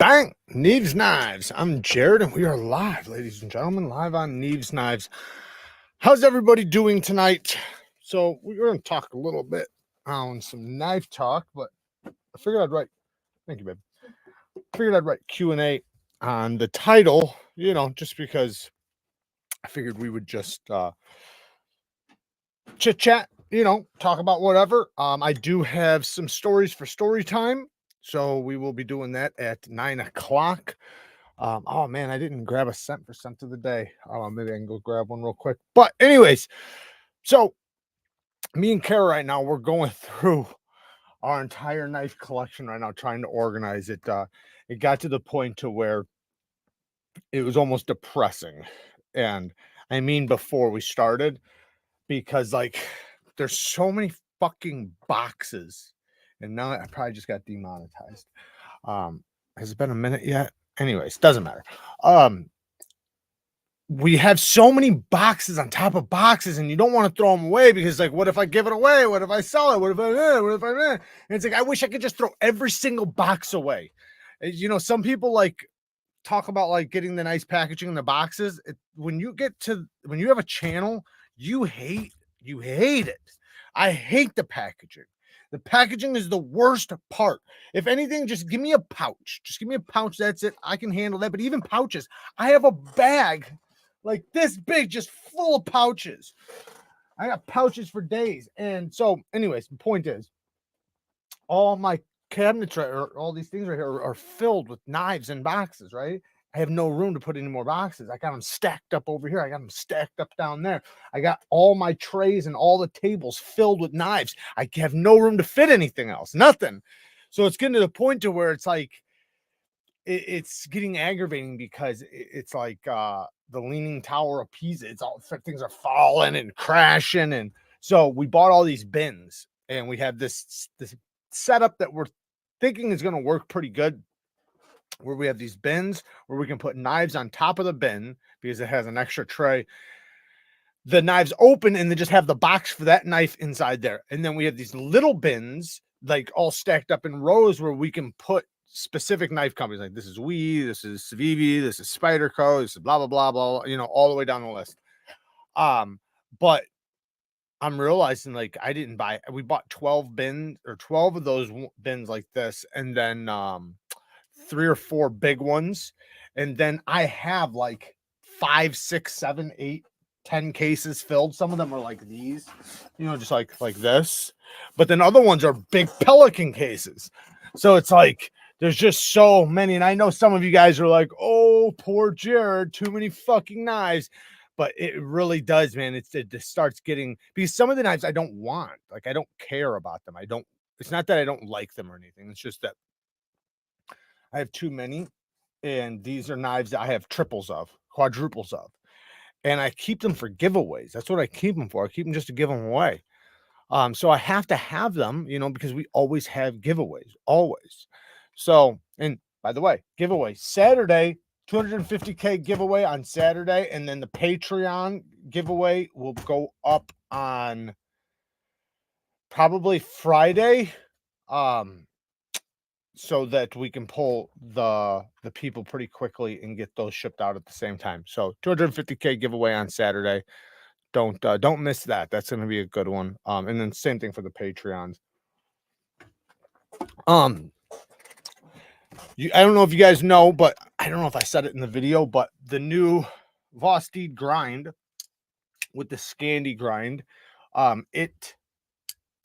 Bang! Neeves Knives. I'm Jared, and we are live, ladies and gentlemen, live on Neeves Knives. How's everybody doing tonight? So we're going to talk a little bit on some knife talk, but I figured I'd write. Thank you, babe. I figured I'd write Q&A on the title, just because I figured we would just chit chat, talk about whatever. I do have some stories for story time, so we will be doing that at 9 o'clock. Oh man, I didn't grab a scent for scent of the day. Maybe I can go grab one real quick. But anyways, so me and Kara right now, we're going through our entire knife collection right now, trying to organize it. It got to the point to where it was almost depressing. And I mean before we started, because like there's so many fucking boxes. And now I probably just got demonetized. Has it been a minute yet? Anyways, doesn't matter. We have so many boxes on top of boxes, and you don't want to throw them away because, like, what if I give it away? What if I sell it? What if I? And it's like I wish I could just throw every single box away. Some people like talk about like getting the nice packaging in the boxes. When you have a channel, you hate it. I hate the packaging. The packaging is the worst part. If anything, just give me a pouch. Just give me a pouch. That's it. I can handle that. But even pouches, I have a bag like this big, just full of pouches. I got pouches for days. And so, anyways, the point is, all my cabinets, all these things right here are filled with knives and boxes, right? I have no room to put any more boxes. I got them stacked up over here. I got them stacked up down there. I got all my trays and all the tables filled with knives. I have no room to fit anything else, nothing. So it's getting to the point to where it's like, it's getting aggravating because it's like the Leaning Tower of Pisa. It's all things are falling and crashing. And so we bought all these bins, and we have this setup that we're thinking is going to work pretty good, where we have these bins where we can put knives on top of the bin because it has an extra tray. The knives open and they just have the box for that knife inside there. And then we have these little bins, like all stacked up in rows, where we can put specific knife companies. Like this is this is Civivi, this is Spyderco, this is blah, blah, blah, blah, all the way down the list. But I'm realizing like we bought 12 bins or 12 of those bins like this. And then, 3 or 4 big ones, and then I have like 5, 6, 7, 8, 10 cases filled. Some of them are like these, just like this, but then other ones are big Pelican cases. So it's like there's just so many, and I know some of you guys are like, oh, poor Jared, too many fucking knives. But it really does, man. It starts getting, because some of the knives I don't want, like I don't care about them. It's not that I don't like them or anything. It's just that I have too many, and these are knives that I have triples of, quadruples of, and I keep them for giveaways. That's what I keep them for. I keep them just to give them away. So I have to have them, because we always have giveaways, always. So, and by the way, giveaway Saturday, 250K giveaway on Saturday, and then the Patreon giveaway will go up on probably Friday. So that we can pull the people pretty quickly and get those shipped out at the same time. So 250K giveaway on Saturday. Don't miss that. That's going to be a good one. And then same thing for the Patreons. I don't know if you guys know, but I don't know if I said it in the video, but the new VOSTEED grind with the Scandi grind, it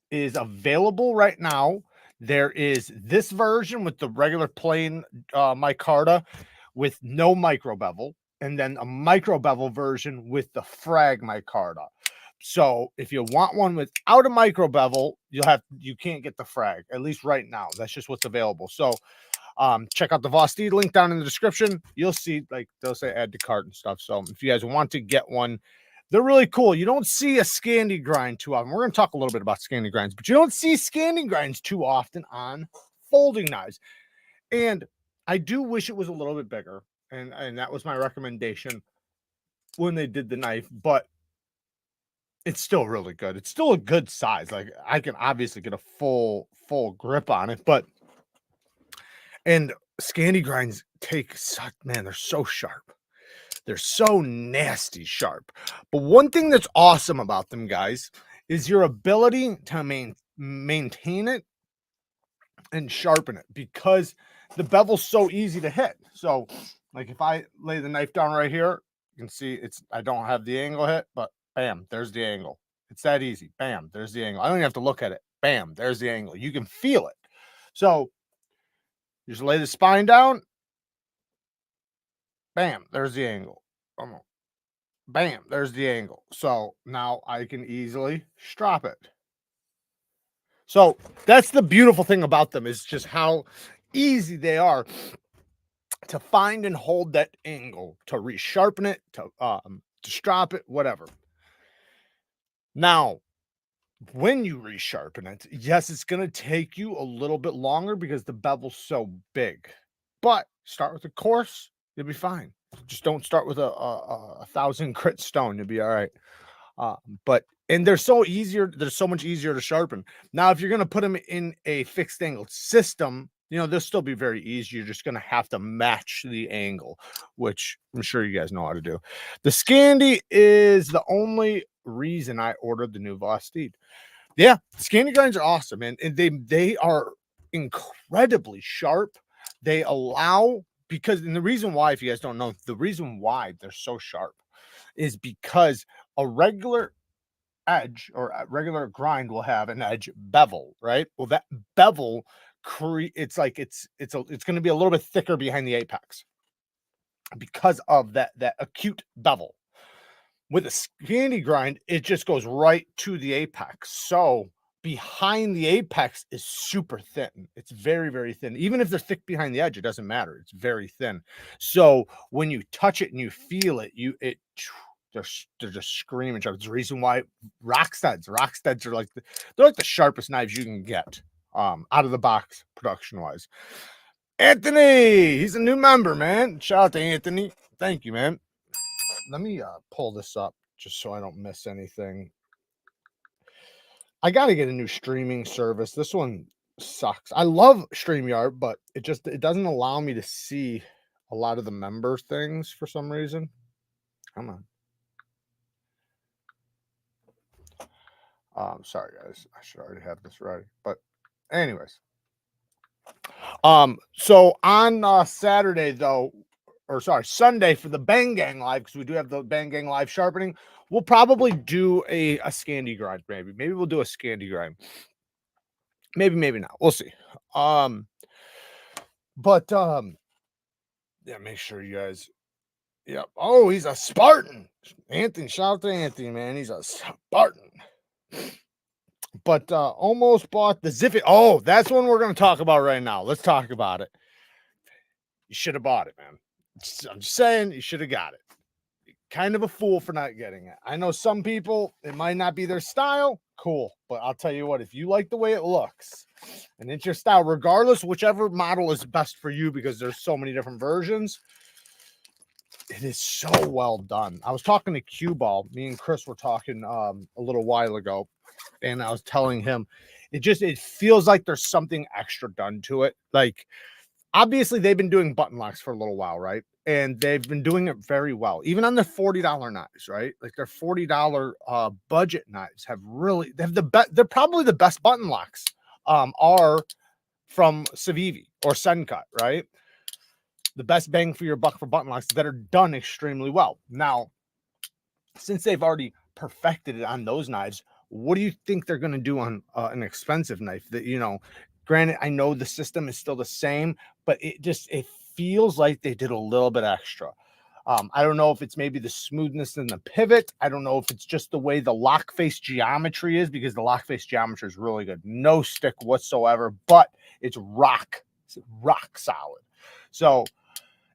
is available right now. There is this version with the regular plain micarta with no micro bevel, and then a micro bevel version with the frag micarta. So if you want one without a micro bevel, you can't get the frag, at least right now. That's just what's available. So check out the VOSTEED link down in the description. You'll see, like, they'll say add to cart and stuff. So if you guys want to get one, they're really cool. You don't see a Scandi grind too often. We're going to talk a little bit about Scandi grinds, but you don't see Scandi grinds too often on folding knives. And I do wish it was a little bit bigger. And that was my recommendation when they did the knife, but it's still really good. It's still a good size. Like I can obviously get a full grip on it, and Scandi grinds take such, man, they're so sharp. They're so nasty sharp. But one thing that's awesome about them, guys, is your ability to maintain it and sharpen it, because the bevel's so easy to hit. So like if I lay the knife down right here, you can see I don't have the angle hit, but bam, there's the angle. It's that easy. Bam, there's the angle. I don't even have to look at it. Bam, there's the angle. You can feel it. So you just lay the spine down. Bam, there's the angle. Bam, there's the angle. So now I can easily strop it. So that's the beautiful thing about them, is just how easy they are to find and hold that angle, to resharpen it, to strop it, whatever. Now, when you resharpen it, yes, it's going to take you a little bit longer because the bevel's so big. But start with a coarse, you'll be fine. Just don't start with a 1,000 crit stone. You'll be all right. And they're so much easier to sharpen. Now, if you're going to put them in a fixed angle system, you know, they'll still be very easy. You're just going to have to match the angle, which I'm sure you guys know how to do. The Scandi is the only reason I ordered the new VOSTEED. Yeah, Scandi grinds are awesome, and they are incredibly sharp. They allow, and the reason why, if you guys don't know, the reason why they're so sharp is because a regular edge or a regular grind will have an edge bevel, right? Well, that bevel it's going to be a little bit thicker behind the apex because of that acute bevel. With a Scandi grind, it just goes right to the apex. So behind the apex is super thin. It's very, very thin. Even if they're thick behind the edge, it doesn't matter. It's very thin. So when you touch it and you feel it, they're just screaming sharp. It's the reason why Rocksteads are they're like the sharpest knives you can get out of the box production wise. Anthony, he's a new member, man. Shout out to Anthony. Thank you, man. Let me pull this up just so I don't miss anything. I got to get a new streaming service. This one sucks. I love StreamYard, but it doesn't allow me to see a lot of the member things for some reason. Come on. Sorry guys, I should already have this ready. But anyways, so on Saturday though, or sorry, Sunday for the Bang Gang Live, because we do have the Bang Gang Live sharpening, we'll probably do a Scandi grind. Maybe we'll do a Scandi grind. Maybe not. We'll see. Yeah, make sure you guys. Yep. Oh, he's a Spartan. Anthony, shout out to Anthony, man. He's a Spartan. But almost bought the ZIFFIUS. Oh, that's one we're going to talk about right now. Let's talk about it. You should have bought it, man. I'm just saying, you should have got it. Kind of a fool for not getting it. I know some people, it might not be their style. Cool. But I'll tell you what, if you like the way it looks and it's your style, regardless, whichever model is best for you, because there's so many different versions, it is so well done. I was talking to Cue Ball. Me and Chris were talking a little while ago, and I was telling him it feels like there's something extra done to it. Like, obviously they've been doing button locks for a little while, right? And they've been doing it very well, even on their $40 knives, right? Like their $40 budget knives they're probably the best button locks are from Civivi or SENCUT, right? The best bang for your buck for button locks that are done extremely well. Now, since they've already perfected it on those knives, what do you think they're going to do on an expensive knife that, you know, granted, I know the system is still the same, but it feels like they did a little bit extra. I don't know if it's maybe the smoothness in the pivot. I don't know if it's just the way the lock face geometry is, because the lock face geometry is really good. No stick whatsoever, but it's rock solid. So,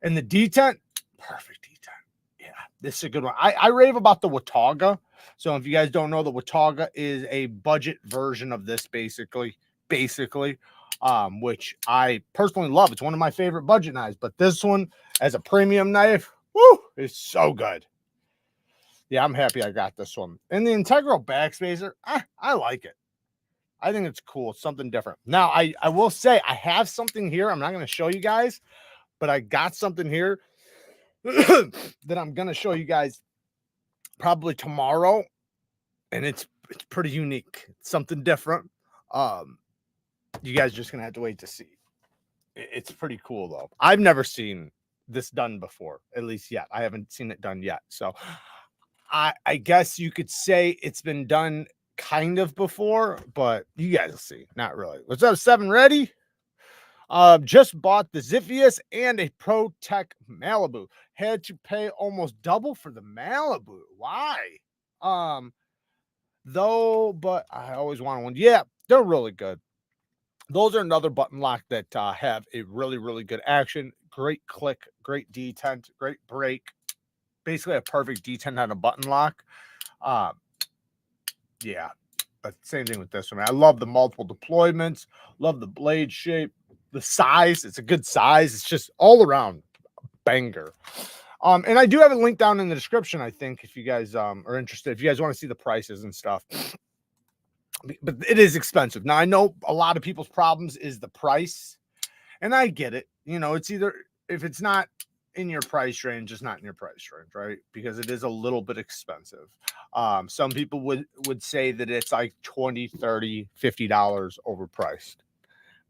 and the detent, perfect detent. Yeah, this is a good one. I rave about the WATAUGA. So if you guys don't know, the WATAUGA is a budget version of this, basically, which I personally love. It's one of my favorite budget knives, but this one as a premium knife, woo, is so good. Yeah, I'm happy I got this one. And the integral backspacer, I like it. I think it's cool. It's something different. Now, I will say I have something here. I'm not going to show you guys, but I got something here that I'm going to show you guys probably tomorrow, and it's pretty unique. It's something different. You guys are just going to have to wait to see. It's pretty cool though. I've never seen this done before, at least yet. I haven't seen it done yet. So I guess you could say it's been done kind of before, but you guys will see. Not really. What's up, 7 ready? Just bought the ZIFFIUS and a Pro Tech Malibu. Had to pay almost double for the Malibu. Why? Though, but I always wanted one. Yeah, they're really good. Those are another button lock that have a really, really good action. Great click, great detent, great brake. Basically a perfect detent on a button lock. Yeah, but same thing with this one. I love the multiple deployments. Love the blade shape. The size. It's a good size. It's just all around banger. And I do have a link down in the description, I think, if you guys are interested. If you guys want to see the prices and stuff. But it is expensive. Now, I know a lot of people's problems is the price, and I get it. You know, it's either, if it's not in your price range, it's not in your price range, right? Because it is a little bit expensive. Some people would say that it's like $20, $30, $50 overpriced.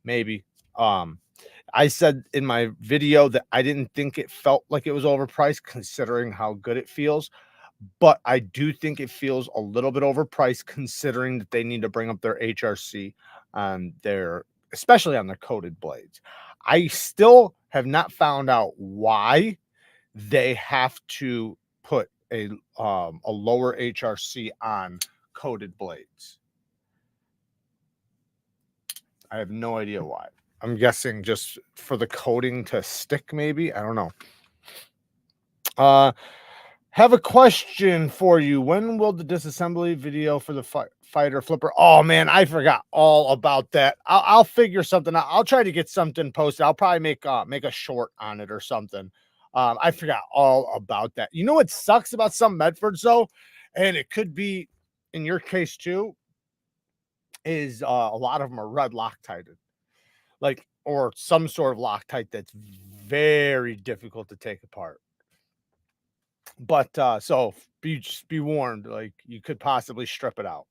Maybe. I said in my video that I didn't think it felt like it was overpriced considering how good it feels. But I do think it feels a little bit overpriced considering that they need to bring up their HRC on their, especially on their coated blades. I still have not found out why they have to put a lower HRC on coated blades. I have no idea why. I'm guessing just for the coating to stick, maybe. I don't know. Have a question for you. When will the disassembly video for the fighter flipper? Oh man, I forgot all about that. I'll figure something out. I'll try to get something posted. I'll probably make a short on it or something. I forgot all about that. You know what sucks about some Medfords though, and it could be in your case too, is a lot of them are red Loctited, like, or some sort of Loctite that's very difficult to take apart. But so just be warned, like you could possibly strip it out.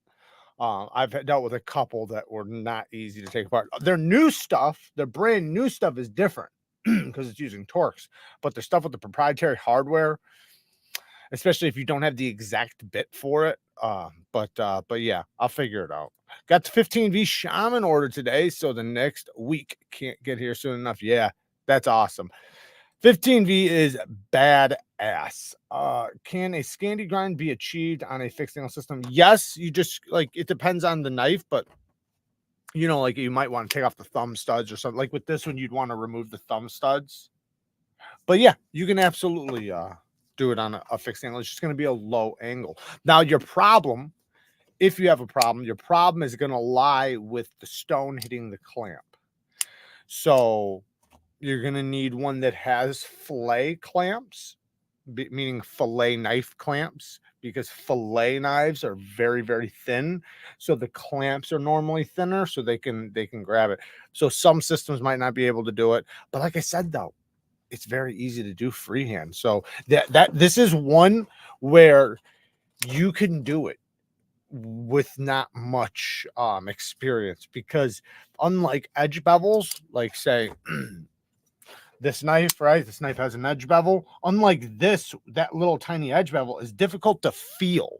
I've dealt with a couple that were not easy to take apart. Their new stuff, their brand new stuff is different because it's using Torx, but the stuff with the proprietary hardware, especially if you don't have the exact bit for it. But yeah, I'll figure it out. Got the 15V Shaman order today, so the next week can't get here soon enough. Yeah, that's awesome. 15V is badass. Can a Scandi grind be achieved on a fixed angle system? Yes, you just, like, it depends on the knife, but you know, like you might want to take off the thumb studs or something. Like with this one, you'd want to remove the thumb studs. But yeah, you can absolutely do it on a fixed angle. It's just going to be a low angle. Now, your problem, if you have a problem, your problem is going to lie with the stone hitting the clamp. So you're going to need one that has fillet clamps, meaning fillet knife clamps, because fillet knives are very, very thin. So the clamps are normally thinner, so they can grab it. So some systems might not be able to do it. But like I said, though, it's very easy to do freehand. So this is one where you can do it with not much experience, because unlike edge bevels, like say this knife, right? This knife has an edge bevel. Unlike this, that little tiny edge bevel is difficult to feel.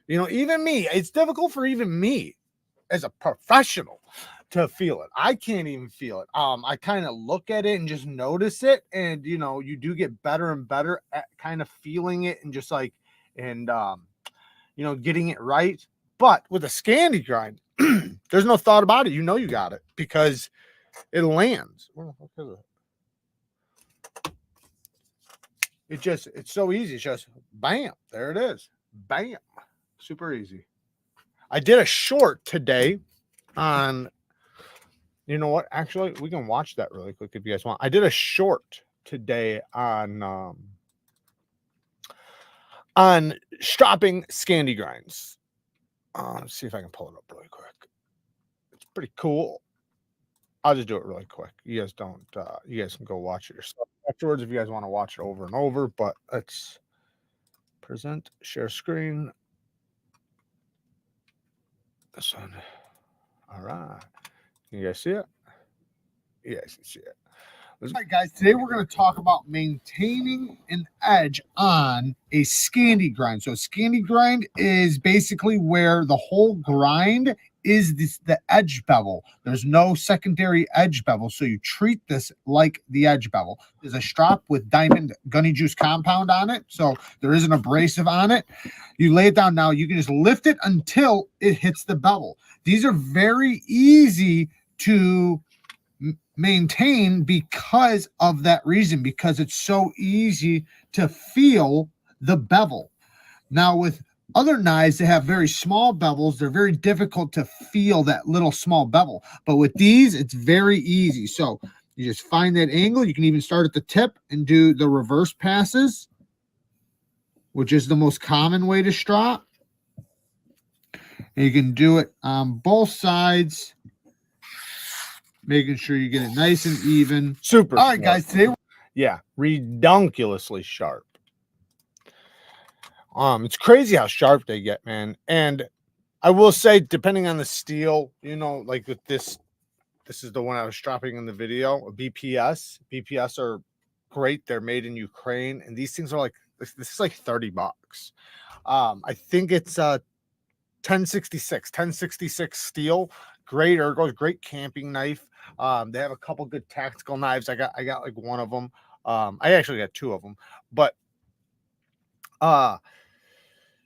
You know, even me, it's difficult for even me as a professional to feel it. I can't even feel it. I kind of look at it and just notice it. And, you know, you do get better and better at kind of feeling it and just like, and, you know, getting it right. But with a Scandi grind, there's no thought about it. You know, you got it because it lands. Where the fuck is it? It's so easy. It's just bam, there it is. Bam, super easy. I did a short today on, you know what? Actually, we can watch that really quick if you guys want. I did a short today on stropping Scandi grinds. Let's see if I can pull it up really quick. pretty cool. I'll just do it really quick. You guys don't. You guys can go watch it yourself afterwards if you guys want to watch it over and over. But let's present, share screen. This one. All right. Can you guys see it? You guys can see it. All right, guys, today we're going to talk about maintaining an edge on a Scandi grind. So a Scandi grind is basically where the whole grind is the edge bevel. There's no secondary edge bevel, so you treat this like the edge bevel. There's a strap with diamond gunny juice compound on it, so there is an abrasive on it. You lay it down now. You can just lift it until it hits the bevel. These are very easy to maintain because of that reason, because it's so easy to feel the bevel. Now with other knives, they have very small bevels. They're very difficult to feel that little small bevel, but with these, it's very easy. So you just find that angle. You can even start at the tip and do the reverse passes, which is the most common way to strop. And you can do it on both sides, making sure you get it nice and even. Super. All right, guys, today, yeah, redunculously sharp. It's crazy how sharp they get, man. And I will say, depending on the steel, you know, like with this is the one I was dropping in the video, a BPS. BPS are great. They're made in Ukraine, and these things are like, this is like $30. I think it's 1066 steel. Great ergos, great camping knife. They have a couple good tactical knives. I got like one of them. I actually got two of them, but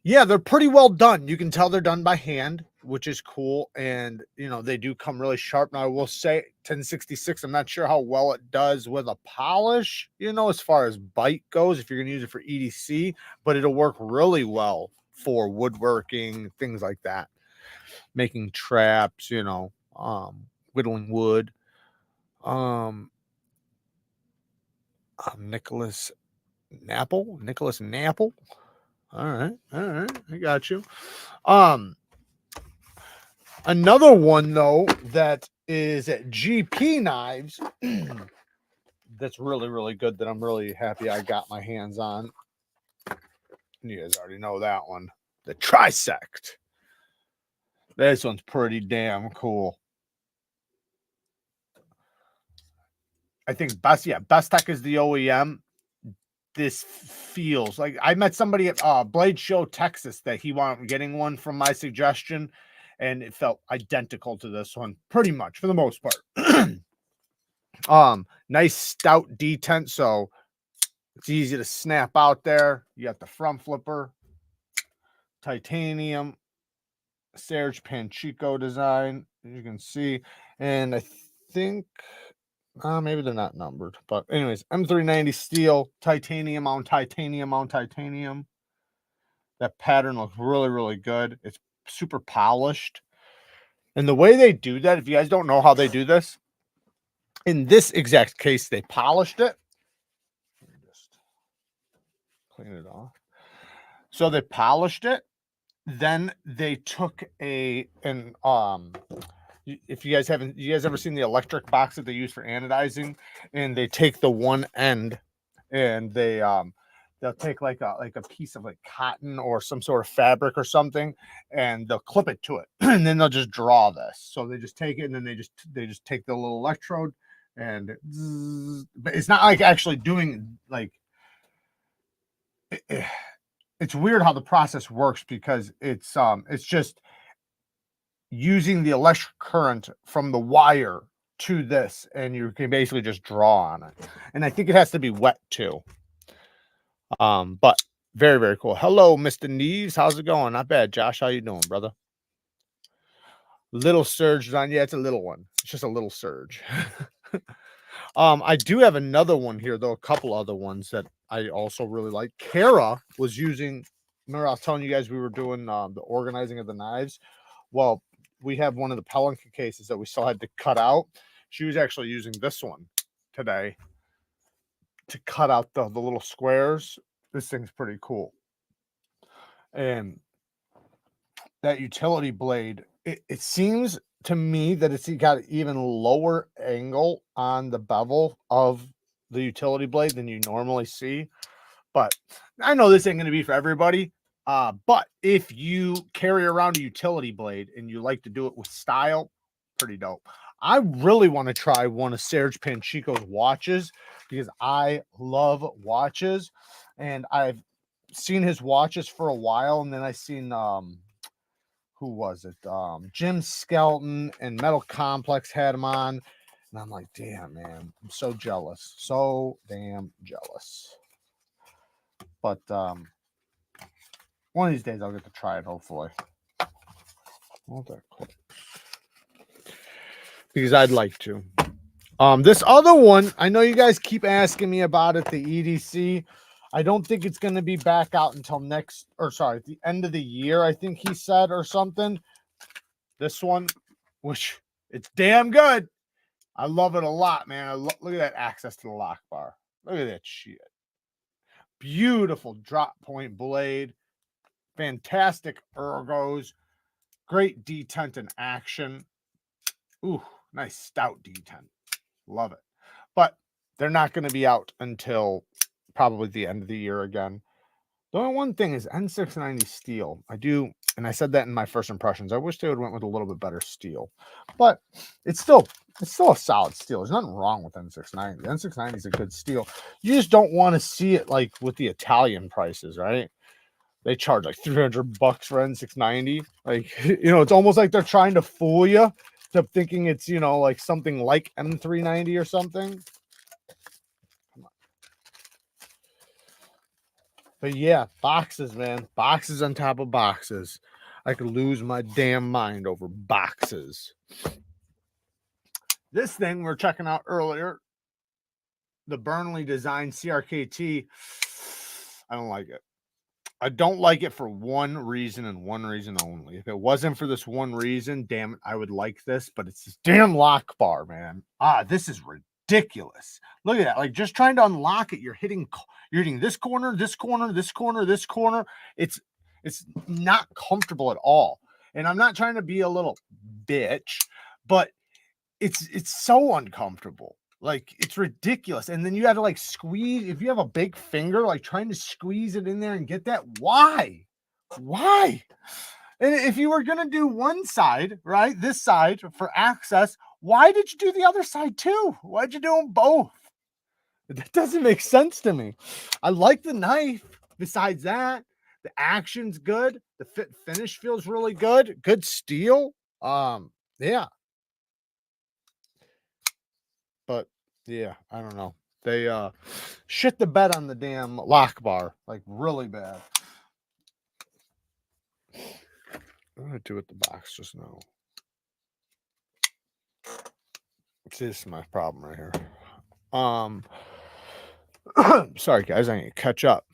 yeah, they're pretty well done. You can tell they're done by hand, which is cool. And you know, they do come really sharp. Now I will say 1066, I'm not sure how well it does with a polish, you know, as far as bite goes, if you're gonna use it for EDC, but it'll work really well for woodworking, things like that, making traps, you know, whittling wood. Nicholas Napple. All right, I got you. Another one though that is at GP Knives that's really good, that I'm really happy I got my hands on. You guys already know that one, the Trisect. This one's pretty damn cool. I think Best Tech is the OEM. This feels like, I met somebody at Blade Show Texas that he wanted getting one from my suggestion, and it felt identical to this one pretty much for the most part. Nice stout detent, so it's easy to snap out there. You got the front flipper, titanium, Serge Panchico design, as you can see, and I think maybe they're not numbered, but anyways, M390 steel, titanium on titanium on titanium. That pattern looks really good. It's super polished. And the way they do that, if you guys don't know how they do this, in this exact case, they polished it. Let me just clean it off. So they polished it. Then they took if you guys ever seen the electric box that they use for anodizing, and they take the one end and they'll take like a piece of like cotton or some sort of fabric or something, and they'll clip it to it, and then they'll just draw this. So they just take it, and then they just take the little electrode, and but it's not like actually doing like it's weird how the process works, because it's just using the electric current from the wire to this, and you can basically just draw on it. And I think it has to be wet too. But very cool. Hello, Mr. Neeves. How's it going? Not bad, Josh. How you doing, brother? Little surge on. Yeah, it's a little one. It's just a little surge. I do have another one here, though, a couple other ones that I also really like. Kara was using, remember I was telling you guys we were doing the organizing of the knives? Well, we have one of the Pelinka cases that we still had to cut out. She was actually using this one today to cut out the little squares. This thing's pretty cool. And that utility blade, it seems to me that it's got an even lower angle on the bevel of the utility blade than you normally see. But I know this ain't going to be for everybody. But if you carry around a utility blade and you like to do it with style, pretty dope. I really want to try one of Serge Panchico's watches because I love watches, and I've seen his watches for a while, and then I seen who was it? Jim Skelton and Metal Complex had him on, and I'm like, damn, man, I'm so jealous, so damn jealous. But one of these days I'll get to try it, hopefully. Because I'd like to. This other one, I know you guys keep asking me about it, the EDC. I don't think it's going to be back out until at the end of the year, I think he said, or something. This one, which it's damn good. I love it a lot, man. Look at that access to the lock bar. Look at that shit. Beautiful drop point blade. Fantastic ergos. Great detent in action. Ooh, nice stout detent. Love it. But they're not going to be out until probably the end of the year again. The only one thing is N690 steel. I do, and I said that in my first impressions. I wish they would went with a little bit better steel, but it's still a solid steel. There's nothing wrong with N690. The N690 is a good steel. You just don't want to see it like with the Italian prices, right? They charge like $300 for N690. Like, it's almost like they're trying to fool you to thinking it's, like something like M390 or something. But yeah, boxes, man. Boxes on top of boxes. I could lose my damn mind over boxes. This thing we're checking out earlier, the Burnley Design CRKT, I don't like it. I don't like it for one reason and one reason only. If it wasn't for this one reason, damn it, I would like this, but it's this damn lock bar, man. This is ridiculous. Look at that. Like, just trying to unlock it, you're hitting this corner, this corner, this corner, this corner. It's not comfortable at all. And I'm not trying to be a little bitch, but it's so uncomfortable. Like, it's ridiculous. And then you have to like squeeze. If you have a big finger, like trying to squeeze it in there and get that. Why? And if you were going to do one side, right, this side for access, why did you do the other side too? Why'd you do them both? That doesn't make sense to me. I like the knife. Besides that, the action's good. The fit finish feels really good. Good steel. Yeah. But yeah, I don't know. They shit the bed on the damn lock bar, like really bad. What did I do with the box just now? See, this is my problem right here. Sorry guys, I need to catch up.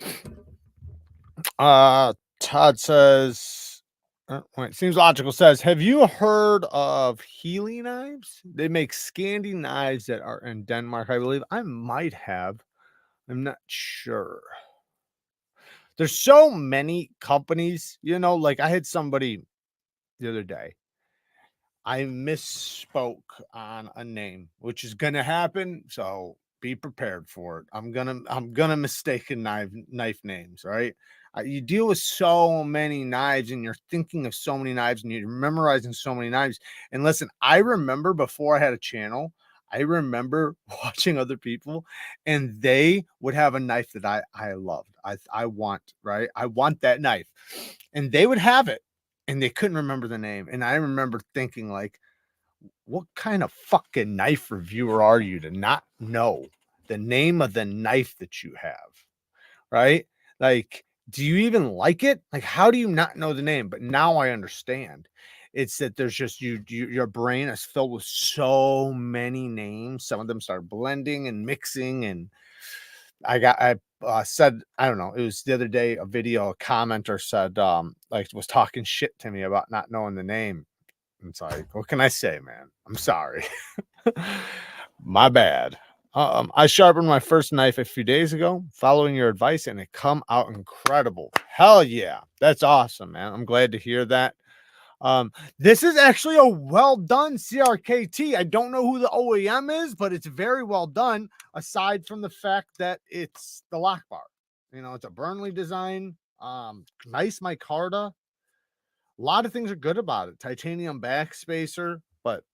Todd says, seems logical, says, have you heard of Healy knives? They make Scandi knives that are in Denmark, I believe. I might have. I'm not sure. There's so many companies, like I had somebody the other day. I misspoke on a name, which is gonna happen. So be prepared for it. I'm gonna mistake knife names, right? You deal with so many knives and you're thinking of so many knives and you're memorizing so many knives. And listen, I remember before I had a channel, I remember watching other people and they would have a knife that I loved. I want, right? I want that knife. And they would have it and they couldn't remember the name. And I remember thinking like, what kind of fucking knife reviewer are you to not know the name of the knife that you have? Right? Like, do you even like it? Like, how do you not know the name? But now I understand. It's that there's just your brain is filled with so many names. Some of them start blending and mixing. And I said, I don't know, it was the other day, a commenter said, like, was talking shit to me about not knowing the name. It's like, what can I say, man? I'm sorry. My bad. I sharpened my first knife a few days ago, following your advice, and it come out incredible. Hell yeah. That's awesome, man. I'm glad to hear that. This is actually a well done CRKT. I don't know who the OEM is, but it's very well done. Aside from the fact that it's the lock bar, it's a Burnley design. Nice micarta. A lot of things are good about it. Titanium backspacer, but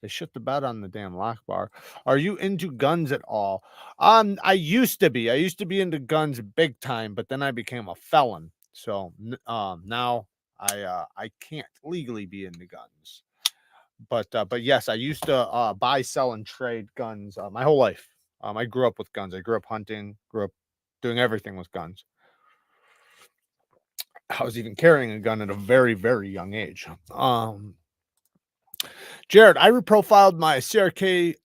they shit the bed on the damn lock bar. Are you into guns at all? I used to be. I used to be into guns big time, but then I became a felon. So now I can't legally be into guns. But yes, I used to buy, sell, and trade guns my whole life. I grew up with guns. I grew up hunting. Grew up doing everything with guns. I was even carrying a gun at a very, very young age. Jared, I reprofiled my CRK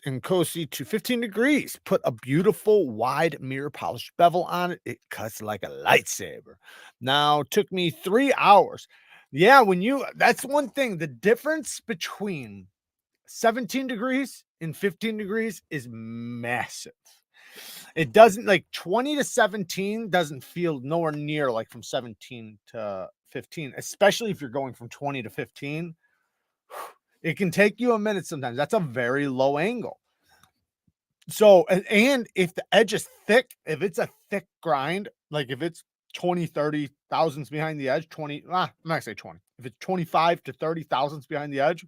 in Cosi to 15 degrees. Put a beautiful wide mirror polished bevel on it. It cuts like a lightsaber. Now took me 3 hours. Yeah, that's one thing. The difference between 17 degrees and 15 degrees is massive. It doesn't, like, 20 to 17 doesn't feel nowhere near like from 17 to 15, especially if you're going from 20 to 15. It can take you a minute sometimes. That's a very low angle. So, and if the edge is thick, if it's a thick grind, like if it's 20, 30 thousandths behind the edge, I'm not gonna say 20. If it's 25 to 30 thousandths behind the edge,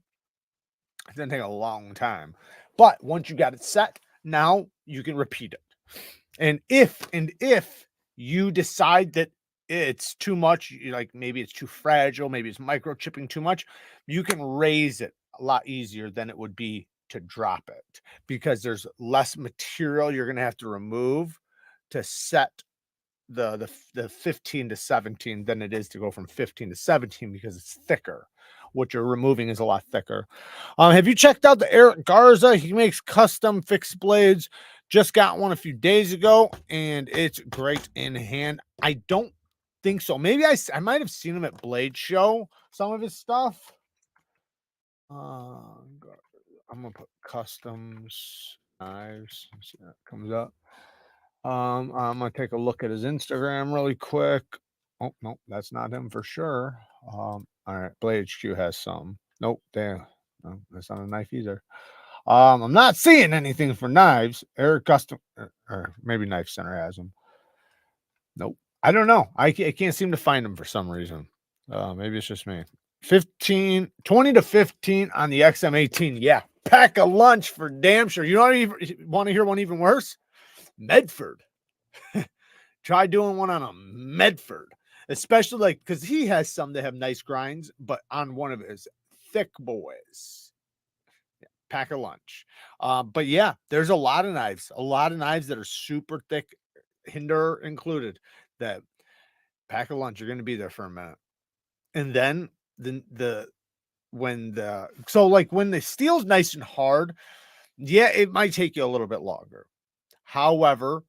it's gonna take a long time. But once you got it set, now you can repeat it. And if you decide that it's too much, like maybe it's too fragile, maybe it's microchipping too much, you can raise it a lot easier than it would be to drop it, because there's less material you're going to have to remove to set the 15 to 17 than it is to go from 15 to 17, because it's thicker. What you're removing is a lot thicker. Have you checked out the Eric Garza? He makes custom fixed blades. Just got one a few days ago, and it's great in hand. I don't think so. Maybe I might have seen him at Blade Show, some of his stuff. I'm gonna put customs knives. See that comes up. I'm gonna take a look at his Instagram really quick. Oh no, that's not him for sure. All right, Blade HQ has some. Nope, there. No, that's not a knife either. I'm not seeing anything for knives. Eric Custom, or maybe Knife Center has them. Nope. I don't know. I can't seem to find them for some reason. Maybe it's just me. 20 to 15 on the XM18. Yeah. Pack a lunch for damn sure. You don't even want to hear one even worse? Medford. Try doing one on a Medford, especially like, because he has some that have nice grinds, but on one of his thick boys. Yeah, pack a lunch. But yeah, there's a lot of knives that are super thick, hinder included, that pack a lunch. You're going to be there for a minute. And then when the steel's nice and hard, yeah, it might take you a little bit longer. However,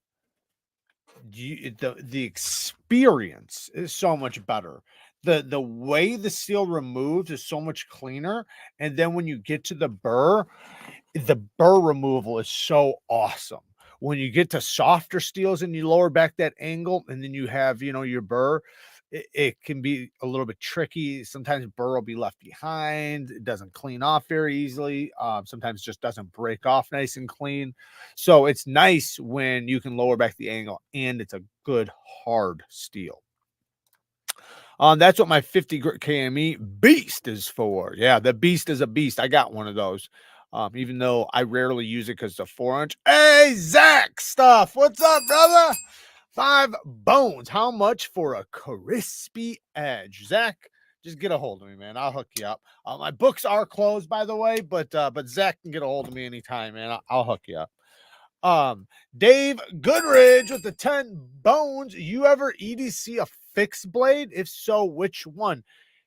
the experience is so much better. The way the steel removes is so much cleaner. And then when you get to the burr removal is so awesome. When you get to softer steels and you lower back that angle, and then you have, your burr, it can be a little bit tricky. Sometimes burr will be left behind. It doesn't clean off very easily. Sometimes it just doesn't break off nice and clean. So it's nice when you can lower back the angle and it's a good hard steel. That's what my 50 grit KME Beast is for. Yeah, the Beast is a beast. I got one of those. Even though I rarely use it because it's a 4-inch. Hey, Zach Stuff. What's up, brother? 5 bones. How much for a crispy edge? Zach, just get a hold of me, man. I'll hook you up. My books are closed, by the way, but Zach can get a hold of me anytime, man. I'll hook you up. Dave Goodridge with the 10 bones. You ever EDC a fixed blade? If so, which one?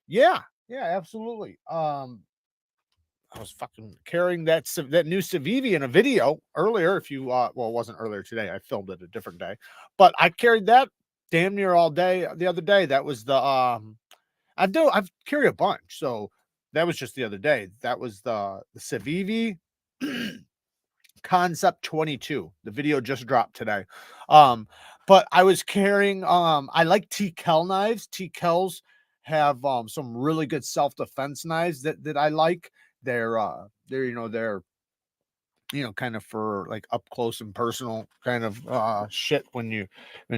Yeah, absolutely. I was fucking carrying that new Civivi in a video earlier. If you well, it wasn't earlier today. I filmed it a different day, but I carried that damn near all day the other day. That was the I've carried a bunch, so that was just the other day. That was the Civivi Concept 22. The video just dropped today. But I was carrying I like T-Kel knives. T-Kels have some really good self-defense knives that I like. They're kind of for like up close and personal kind of shit when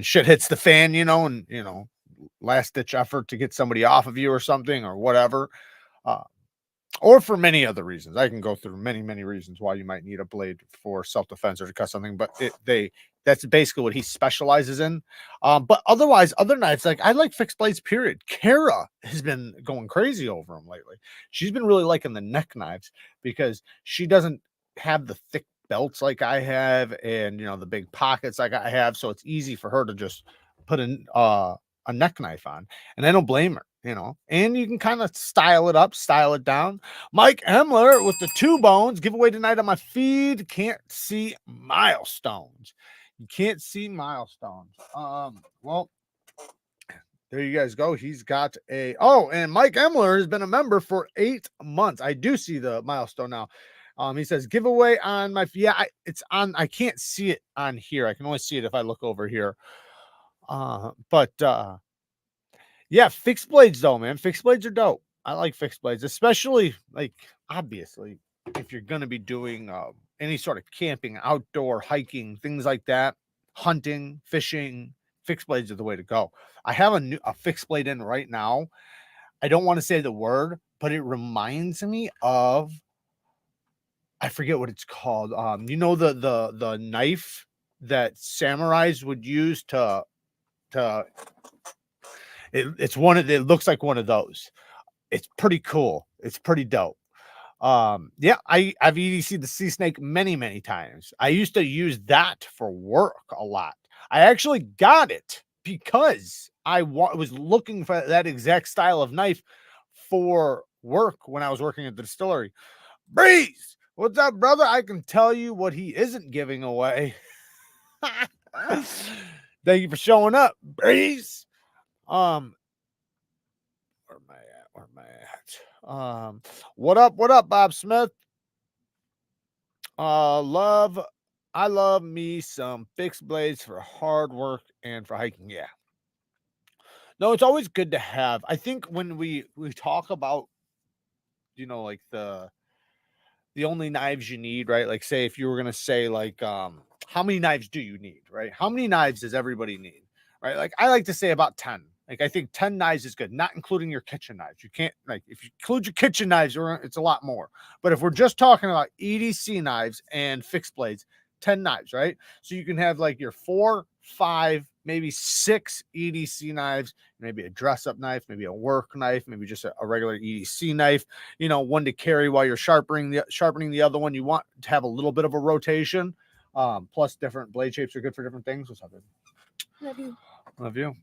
shit hits the fan, and last ditch effort to get somebody off of you or something or whatever. Uh, or for many other reasons. I can go through many reasons why you might need a blade for self-defense or to cut something, but that's basically what he specializes in. But otherwise, other knives, like I like fixed blades, period. Kara has been going crazy over them lately. She's been really liking the neck knives because she doesn't have the thick belts like I have, and the big pockets like I have, so it's easy for her to just put a neck knife on, and I don't blame her. And you can kind of style it up, style it down. Mike Emler with the 2 bones giveaway tonight on my feed. Can't see milestones. You can't see milestones. Well, there you guys go. He's got and Mike Emler has been a member for 8 months. I do see the milestone now. He says giveaway on my it's on. I can't see it on here. I can only see it if I look over here. Yeah, fixed blades though, man. Fixed blades are dope. I like fixed blades, especially like obviously if you're gonna be doing any sort of camping, outdoor hiking, things like that, hunting, fishing. Fixed blades are the way to go. I have a fixed blade in right now. I don't want to say the word, but it reminds me of, I forget what it's called. The knife that samurais would use to it looks like one of those. It's pretty cool. It's pretty dope. I've EDC'd the sea snake many times. I used to use that for work a lot. I actually got it because I was looking for that exact style of knife for work when I was working at the distillery. Breeze, what's up, brother? I can tell you what he isn't giving away. Thank you for showing up, Breeze. Where am I at? What up, Bob Smith? I love me some fixed blades for hard work and for hiking. Yeah. No, it's always good to have. I think when we talk about, like the only knives you need, right? Like say if you were gonna say like how many knives do you need, right? How many knives does everybody need? Right? Like I like to say about 10. Like I think 10 knives is good, not including your kitchen knives. You can't, like, if you include your kitchen knives, it's a lot more. But if we're just talking about EDC knives and fixed blades, 10 knives, right? So you can have like your 4, 5, maybe 6 EDC knives, maybe a dress-up knife, maybe a work knife, maybe just a regular EDC knife, one to carry while you're sharpening the other one. You want to have a little bit of a rotation. Plus different blade shapes are good for different things. What's up, baby? Love you.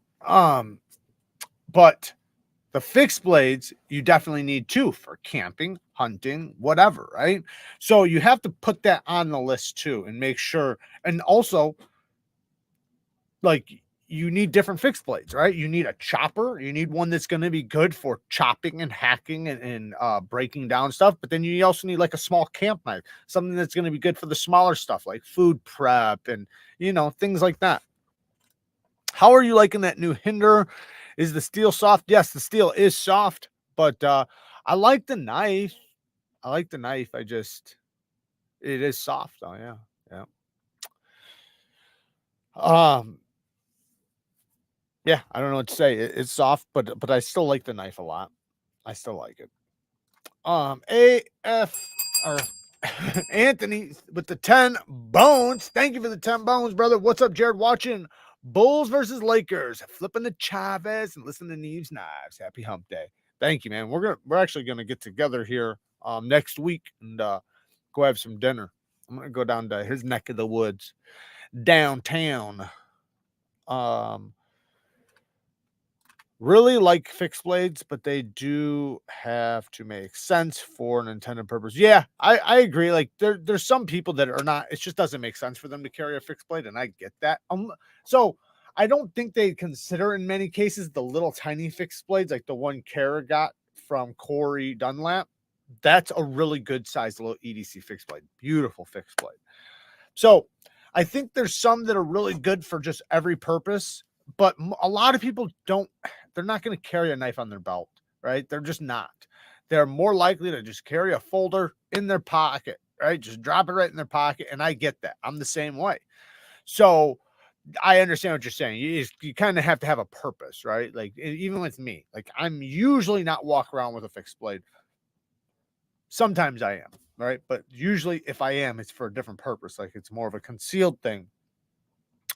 But the fixed blades, you definitely need too for camping, hunting, whatever, right? So you have to put that on the list too and make sure. And also, like, you need different fixed blades, right? You need a chopper. You need one that's going to be good for chopping and hacking and breaking down stuff. But then you also need like a small camp knife, something that's going to be good for the smaller stuff like food prep and, things like that. How are you liking that new Hinder? Is the steel soft? Yes, the steel is soft, but I like the knife. It is soft though. Yeah. Yeah, I don't know what to say. It's soft, but I still like the knife a lot. I still like it. AF or Anthony with the 10 bones. Thank you for the 10 bones, brother. What's up, Jared? Watching Bulls versus Lakers, flipping the Chavez and listening to Neeves Knives. Happy hump day. Thank you, man. We're actually gonna get together here next week and go have some dinner. I'm gonna go down to his neck of the woods downtown. Really like fixed blades, but they do have to make sense for an intended purpose. Yeah, I agree. Like there's some people that are not, it just doesn't make sense for them to carry a fixed blade, and I get that. So I don't think they consider in many cases the little tiny fixed blades, like the one Kara got from Corey Dunlap. That's a really good sized little EDC fixed blade. Beautiful fixed blade. So I think there's some that are really good for just every purpose, but a lot of people don't, they're not going to carry a knife on their belt, right? They're just not. They're more likely to just carry a folder in their pocket, right? Just drop it right in their pocket. And I get that. I'm the same way. So I understand what you're saying. You kind of have to have a purpose, right? Like even with me, like I'm usually not walk around with a fixed blade. Sometimes I am, right? But usually if I am, it's for a different purpose. Like it's more of a concealed thing.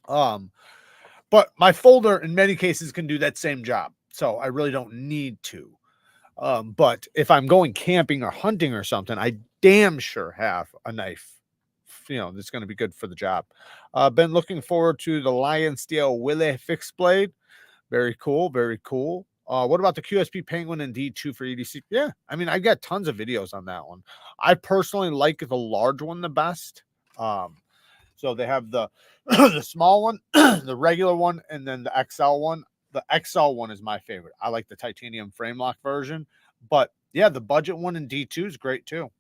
But my folder in many cases can do that same job. So I really don't need to. But if I'm going camping or hunting or something, I damn sure have a knife, that's going to be good for the job. Been looking forward to the Lion Steel Willie fixed blade. Very cool. Very cool. What about the QSP Penguin and D2 for EDC? Yeah, I mean, I got tons of videos on that one. I personally like the large one the best. So they have the the small one, the regular one, and then the XL one. The XL one is my favorite. I like the titanium frame lock version, but yeah, the budget one in D2 is great too.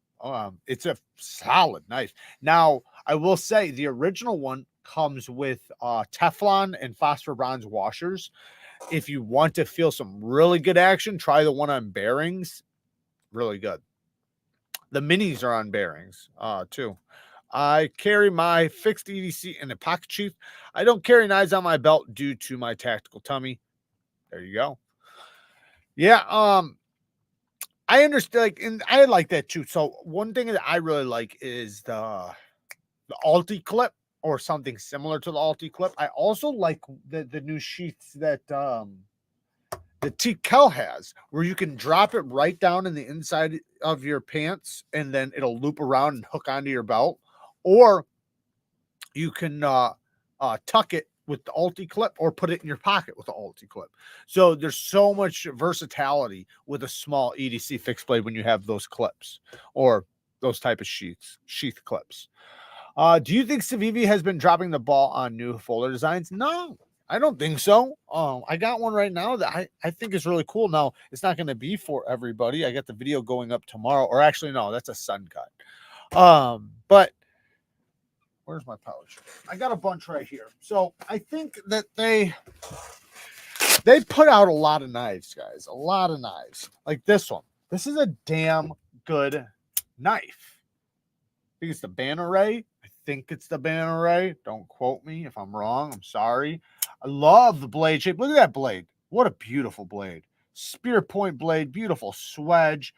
It's a solid knife. Now, I will say the original one comes with Teflon and phosphor bronze washers. If you want to feel some really good action, try the one on bearings. Really good. The minis are on bearings too. I carry my fixed EDC in a pocket sheath. I don't carry knives on my belt due to my tactical tummy. There you go. Yeah, I understand, like, and I like that too. So one thing that I really like is the Alti clip or something similar to the Alti clip. I also like the new sheaths that the T-Kel has, where you can drop it right down in the inside of your pants and then it'll loop around and hook onto your belt. Or you can tuck it with the Alti clip or put it in your pocket with the Alti clip. So there's so much versatility with a small EDC fixed blade when you have those clips or those type of sheath clips. Do you think Civivi has been dropping the ball on new folder designs? No, I don't think so. I got one right now that I think is really cool. Now, it's not going to be for everybody. I got the video going up tomorrow, or actually, no, that's a SENCUT. But where's my pouch? I got a bunch right here. So I think that they put out a lot of knives, guys. A lot of knives. Like this one. This is a damn good knife. I think it's the Banneray. I think it's the Banneray. Don't quote me if I'm wrong. I'm sorry. I love the blade shape. Look at that blade. What a beautiful blade. Spear point blade. Beautiful swedge.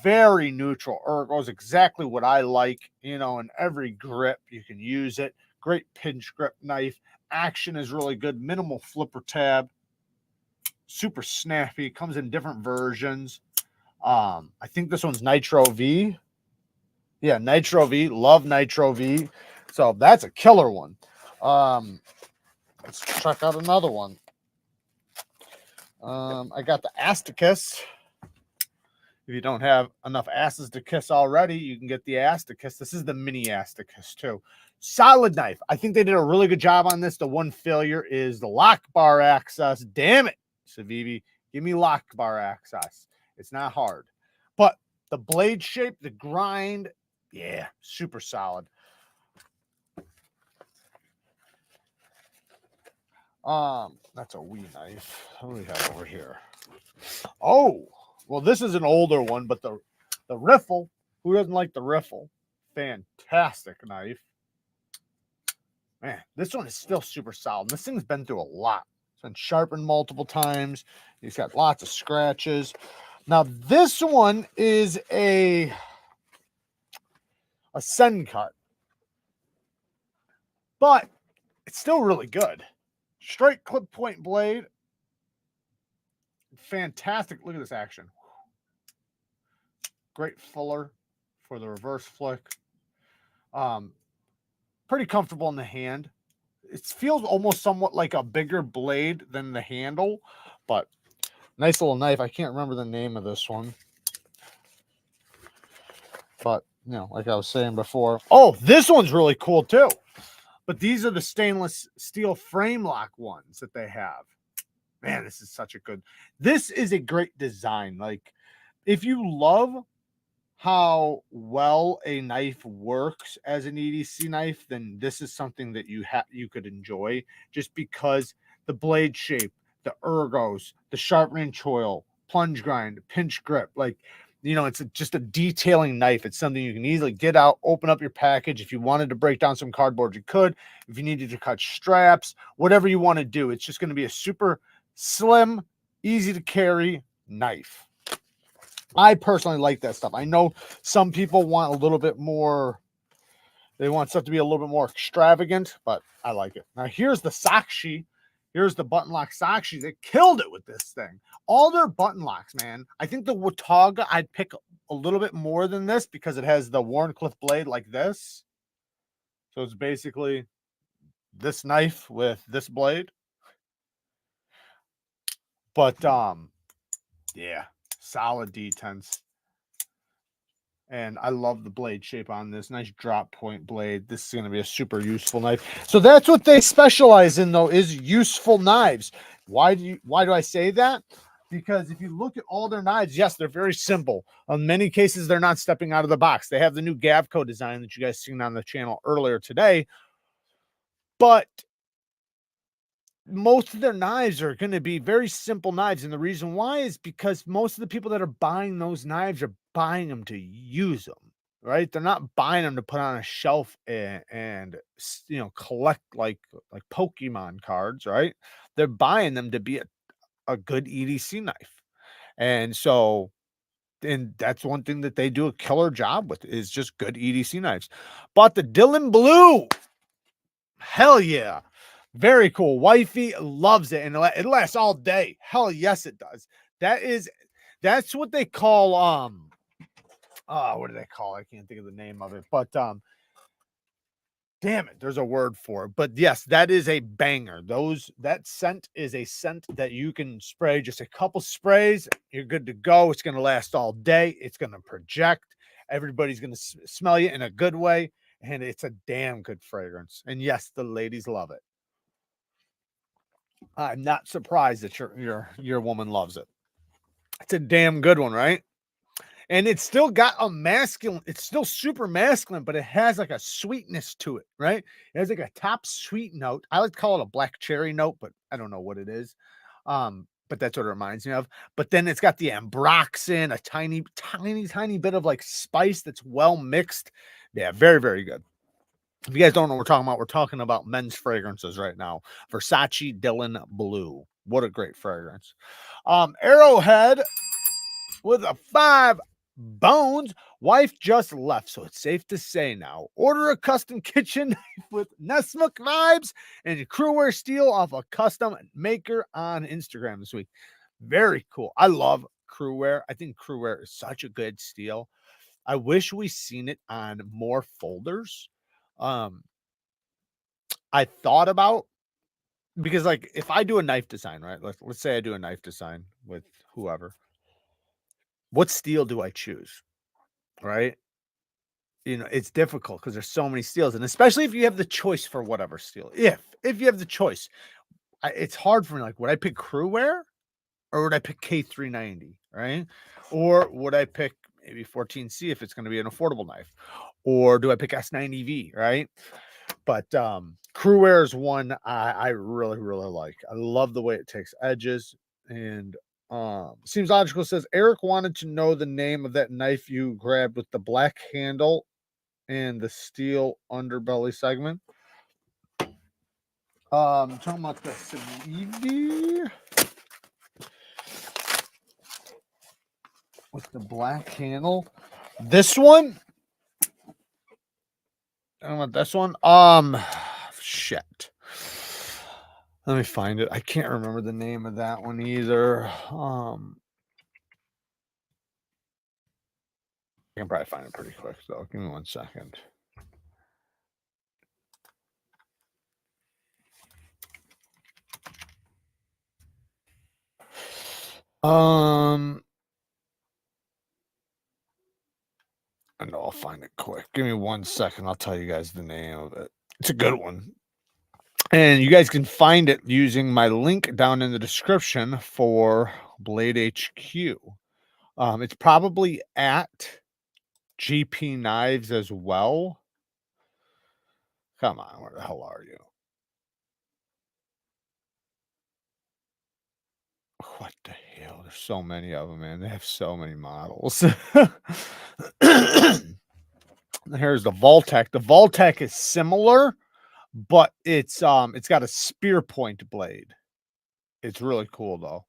Very neutral ergos, exactly what I like. In every grip you can use it. Great pinch grip knife. Action is really good. Minimal flipper tab. Super snappy. Comes in different versions. I think this one's Nitro V. Yeah, Nitro V. Love Nitro V. So that's a killer one. Let's check out another one. I got the Asticus. If you don't have enough asses to kiss already, you can get the ass to kiss. This is the mini Asticus too. Solid knife. I think they did a really good job on this. The one failure is the lock bar access. Damn it, Civivi. Give me lock bar access. It's not hard. But the blade shape, the grind, yeah, super solid. That's a wee knife. What do we have over here? Oh, well, this is an older one, but the riffle, who doesn't like the riffle? Fantastic knife. Man, this one is still super solid. This thing's been through a lot. It's been sharpened multiple times. He's got lots of scratches. Now, this one is a SENCUT, but it's still really good. Straight clip point blade. Fantastic. Look at this action. Great fuller for the reverse flick. Pretty comfortable in the hand. It feels almost somewhat like a bigger blade than the handle, but nice little knife. I can't remember the name of this one, but like I was saying before. Oh, this one's really cool too. But these are the stainless steel frame lock ones that they have. Man, this is such a good. This is a great design. Like, if you love how well a knife works as an EDC knife, then this is something that you could enjoy, just because the blade shape, the ergos, the sharpening choil, plunge grind, pinch grip. Like, you know, it's just a detailing knife. It's something you can easily get out, open up your package. If you wanted to break down some cardboard, you could. If you needed to cut straps, whatever you want to do, it's just going to be a super slim, easy to carry knife. I personally like that stuff. I know some people want a little bit more, they want stuff to be a little bit more extravagant, but I like it. Now here's the Sakshi. Here's the button lock Sakshi. They killed it with this thing. All their button locks, man. I think the WATAUGA I'd pick a little bit more than this because it has the Warncliffe blade like this. So it's basically this knife with this blade. But yeah, solid detents. And I love the blade shape on this. Nice drop point blade. This is going to be a super useful knife. So that's what they specialize in, though, is useful knives. Why do I say that? Because if you look at all their knives, yes, they're very simple. In many cases, they're not stepping out of the box. They have the new Gavco design that you guys seen on the channel earlier today. But most of their knives are going to be very simple knives. And the reason why is because most of the people that are buying those knives are buying them to use them, right? They're not buying them to put on a shelf and you know, collect like Pokemon cards, right? They're buying them to be a good EDC knife. And so, and that's one thing that they do a killer job with is just good EDC knives. Bought the Dylan Blue. Hell yeah. Very cool. Wifey loves it, and it lasts all day. Hell yes, it does. That's what they call what do they call it? I can't think of the name of it, but damn it, there's a word for it. But yes, that is a banger. That scent is a scent that you can spray just a couple sprays, you're good to go. It's going to last all day. It's going to project. Everybody's going to smell you in a good way, and it's a damn good fragrance. And yes, the ladies love it. I'm not surprised that your woman loves it. It's a damn good one, right? And it's still got a masculine, it's still super masculine, but it has like a sweetness to it, right? It has like a top sweet note. I like to call it a black cherry note, but I don't know what it is. But that's what it reminds me of. But then it's got the ambroxan, a tiny bit of like spice that's well mixed. Yeah, very, very good. If you guys don't know what we're talking about men's fragrances right now. Versace Dylan Blue. What a great fragrance. Arrowhead with a 5 bones. Wife just left, so it's safe to say now. Order a custom kitchen knife with NEEVESKNIVES and crewware steel off a custom maker on Instagram this week. Very cool. I love crewware. I think crewware is such a good steel. I wish we seen it on more folders. I thought about, because like if I do a knife design, right? Let's say I do a knife design with whoever. What steel do I choose? Right? You know, it's difficult because there's so many steels, and especially if you have the choice for whatever steel. If you have the choice, it's hard for me. Like, would I pick crewware or would I pick K390? Right? Or would I pick maybe 14C if it's going to be an affordable knife? Or do I pick S90V? Right? But crewware is one I really, really like. I love the way it takes edges. And seems logical. Says Eric wanted to know the name of that knife you grabbed with the black handle and the steel underbelly segment. Talking about the Civivi with the black handle. This one. I don't want this one. Shit. Let me find it. I can't remember the name of that one either. I can probably find it pretty quick though. Give me 1 second. I know I'll find it quick. Give me 1 second. I'll tell you guys the name of it. It's a good one. And you guys can find it using my link down in the description for Blade HQ. It's probably at GP Knives as well. Come on, where the hell are you? What the hell? There's so many of them, man. They have so many models. Here's the Voltec. The Voltec is similar, but it's got a spear point blade. It's really cool though.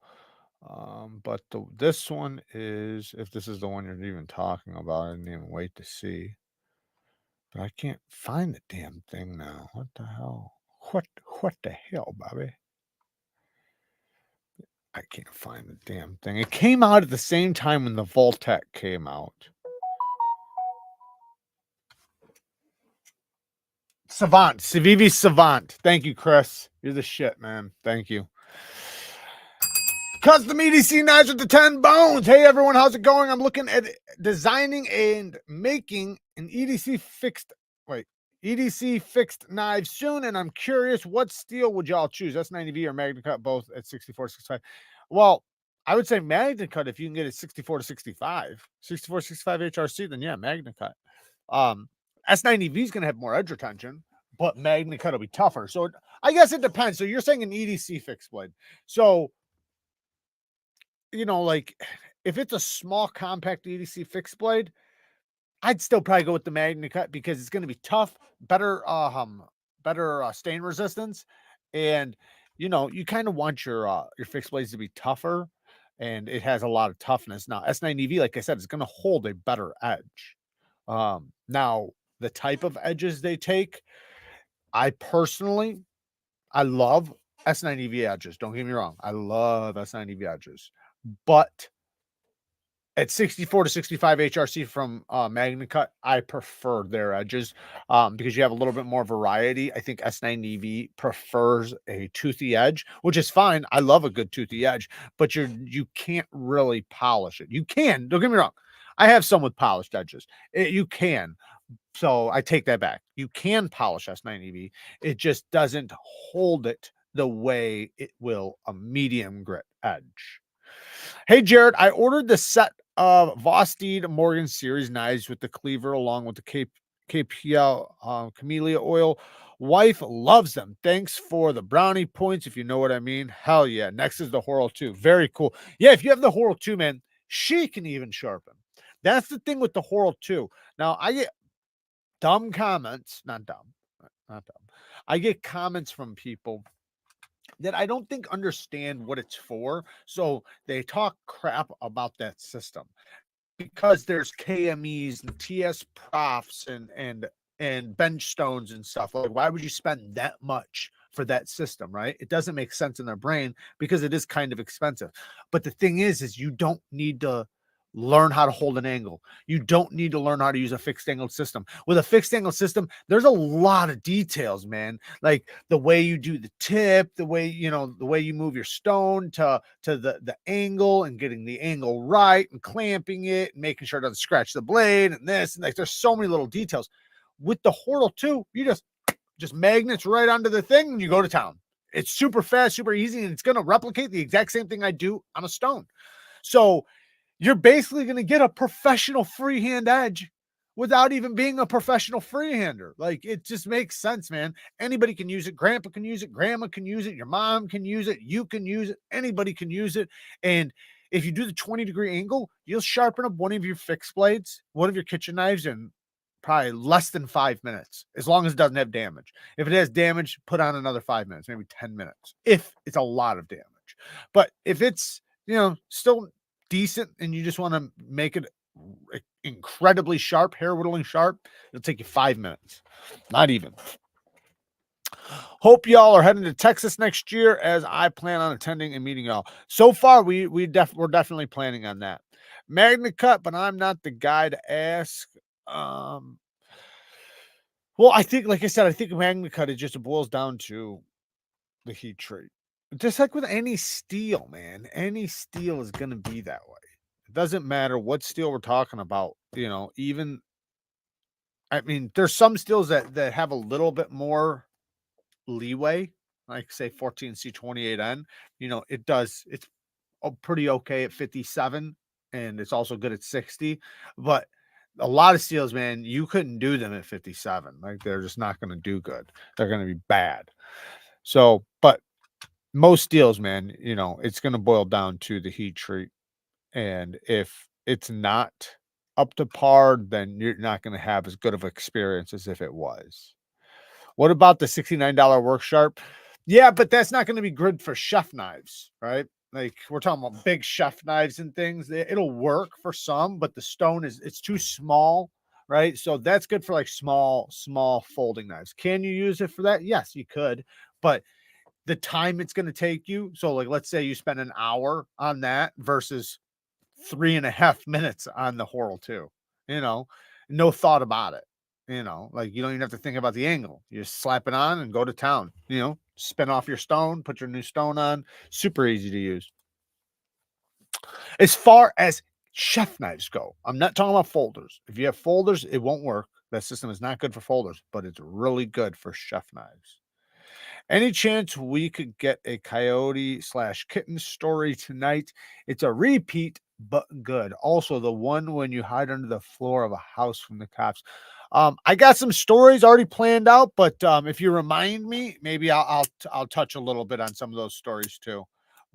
But this one is, if this is the one you're even talking about, I didn't even wait to see. But I can't find the damn thing now. What the hell? What the hell, Bobby? I can't find the damn thing. It came out at the same time when the Voltec came out. Savant, Civivi Savant. Thank you, Chris. You're the shit, man. Thank you. Custom EDC knives with the 10 bones. Hey, everyone. How's it going? I'm looking at designing and making an EDC fixed knives soon, and I'm curious, what steel would y'all choose? S90V or MagnaCut, both at 64, 65? Well, I would say MagnaCut if you can get it 64 to 65. 64, 65 HRC, then yeah, MagnaCut. S90V is going to have more edge retention, but MagnaCut will be tougher. So I guess it depends. So you're saying an EDC fixed blade. So, you know, like if it's a small compact EDC fixed blade, I'd still probably go with the MagnaCut because it's going to be tough, better stain resistance, and you know, you kind of want your fixed blades to be tougher, and it has a lot of toughness. Now S90V, like I said, is going to hold a better edge. Now the type of edges they take, I love S90V edges. Don't get me wrong, I love S90V edges, but at 64 to 65 HRC from MagnaCut, I prefer their edges because you have a little bit more variety. I think S90V prefers a toothy edge, which is fine. I love a good toothy edge, but you can't really polish it. You can, don't get me wrong. I have some with polished edges. You can. So I take that back. You can polish S90V. It just doesn't hold it the way it will a medium grit edge. Hey, Jared, I ordered the set of VOSTEED Morgan Series knives with the cleaver along with the KPL camellia oil. Wife loves them. Thanks for the brownie points, if you know what I mean. Hell yeah. Next is the Horrell 2. Very cool. Yeah, if you have the Horrell 2, man, she can even sharpen. That's the thing with the Horrell 2. Now, I get dumb comments. Not dumb. I get comments from people that I don't think understand what it's for. So they talk crap about that system because there's KMEs and TS profs and bench stones and stuff. Like, why would you spend that much for that system, right? It doesn't make sense in their brain because it is kind of expensive. But the thing is you don't need to learn how to hold an angle. You don't need to learn how to use a fixed angle system. With a fixed angle system, there's a lot of details, man. Like the way you do the tip, the way you move your stone to the angle and getting the angle right and clamping it and making sure it doesn't scratch the blade and this, and like there's so many little details. With the Horrell 2, you just magnets right onto the thing and you go to town. It's super fast, super easy, and it's going to replicate the exact same thing I do on a stone. So you're basically going to get a professional freehand edge without even being a professional freehander. Like, it just makes sense, man. Anybody can use it. Grandpa can use it. Grandma can use it. Your mom can use it. You can use it. Anybody can use it. And if you do the 20-degree angle, you'll sharpen up one of your fixed blades, one of your kitchen knives in probably less than 5 minutes, as long as it doesn't have damage. If it has damage, put on another 5 minutes, maybe 10 minutes, if it's a lot of damage. But if it's, still decent and you just want to make it incredibly sharp, hair whittling sharp, it'll take you 5 minutes. Not even. Hope y'all are heading to Texas next year, as I plan on attending and meeting y'all. So far, we're definitely planning on that. MagnaCut, but I'm not the guy to ask. Well, I think, like I said, I think MagnaCut, it just boils down to the heat treat. Just like with any steel, man, any steel is going to be that way. It doesn't matter what steel we're talking about, even, I mean, there's some steels that have a little bit more leeway, like say 14C28N, it's pretty okay at 57, and it's also good at 60, but a lot of steels, man, you couldn't do them at 57. Like, they're just not going to do good. They're going to be bad. So, but most deals, man, you know, it's gonna boil down to the heat treat, and if it's not up to par, then you're not gonna have as good of experience as if it was. What about the $69 work sharp? Yeah, but that's not gonna be good for chef knives, right? Like, we're talking about big chef knives and things. It'll work for some, but the stone it's too small, right? So that's good for like small folding knives. Can you use it for that? Yes, you could, but the time it's gonna take you. So, like, let's say you spend an hour on that versus 3.5 minutes on the Horrell 2, you know, no thought about it. You know, like, you don't even have to think about the angle. You just slap it on and go to town, you know, spin off your stone, put your new stone on. Super easy to use. As far as chef knives go, I'm not talking about folders. If you have folders, it won't work. That system is not good for folders, but it's really good for chef knives. Any chance we could get a coyote slash kitten story tonight? It's a repeat, but good. Also, the one when you hide under the floor of a house from the cops. I got some stories already planned out, but if you remind me, maybe I'll touch a little bit on some of those stories too.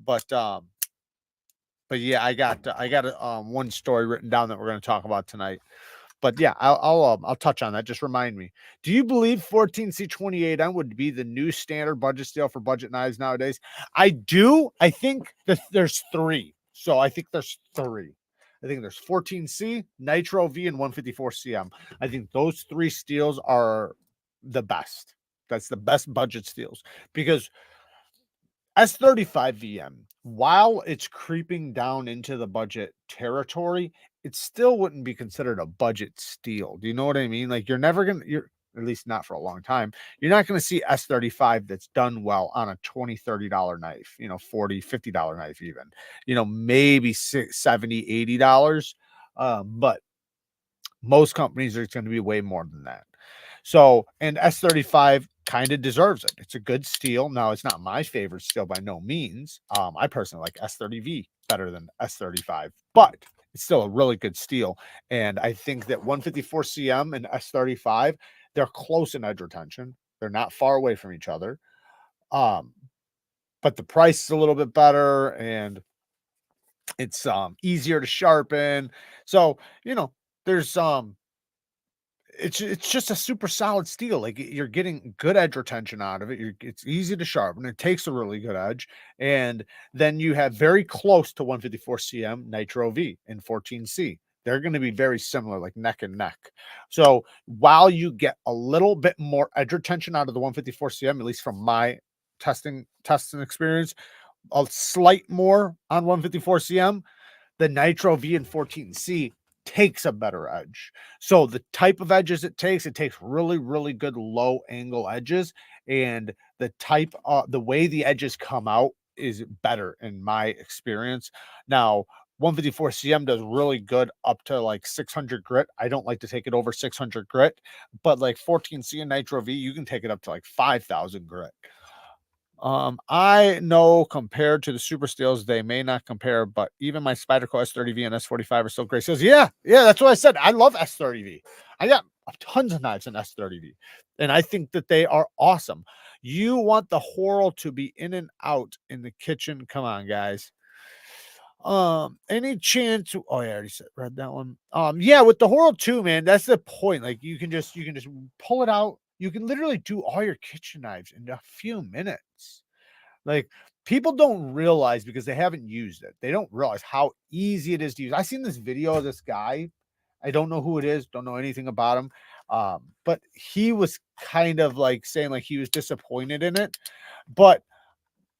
But but yeah, I got one story written down that we're going to talk about tonight. But yeah, I'll touch on that. Just remind me. Do you believe 14C28M would be the new standard budget steel for budget knives nowadays? I do. I think that there's three. So I think there's three. I think there's 14C, Nitro V, and 154CM. I think those three steels are the best. That's the best budget steels because S35 VM, while it's creeping down into the budget territory, it still wouldn't be considered a budget steel. Do you know what I mean? Like, you're at least not for a long time. You're not going to see S35 that's done well on a $20, $30 knife, you know, $40, $50 knife, even, you know, maybe $70, $80. But most companies are going to be way more than that. So, and S35 kind of deserves it. It's a good steel. Now, it's not my favorite steel by no means. I personally like S30V better than S35, but it's still a really good steel. And I think that 154CM and S35, they're close in edge retention. They're not far away from each other. Um, but the price is a little bit better and it's easier to sharpen. So, you know, there's it's just a super solid steel. Like, you're getting good edge retention out of it. It's easy to sharpen. It takes a really good edge, and then you have very close to 154CM Nitro V and 14C. They're going to be very similar, like neck and neck. So while you get a little bit more edge retention out of the 154CM, at least from my testing experience, a slight more on 154CM, the Nitro V and 14C takes a better edge. So the type of edges it takes really, really good low angle edges. And the way the edges come out is better in my experience. Now, 154CM does really good up to like 600 grit. I don't like to take it over 600 grit, but like 14C and Nitro V, you can take it up to like 5,000 grit. I know compared to the super steels, they may not compare, but even my Spyderco S30V and S45 are still great steels. Yeah, that's what I said. I love S30V. I got tons of knives in S30V, and I think that they are awesome. You want the Horrell to be in and out in the kitchen. Come on, guys. Any chance? Oh, yeah, I already read that one. Yeah, with the Horrell 2, man, that's the point. Like, you can just pull it out. You can literally do all your kitchen knives in a few minutes. Like, people don't realize because they haven't used it. They don't realize how easy it is to use. I seen this video of this guy. I don't know who it is, don't know anything about him. But he was kind of like saying like he was disappointed in it. But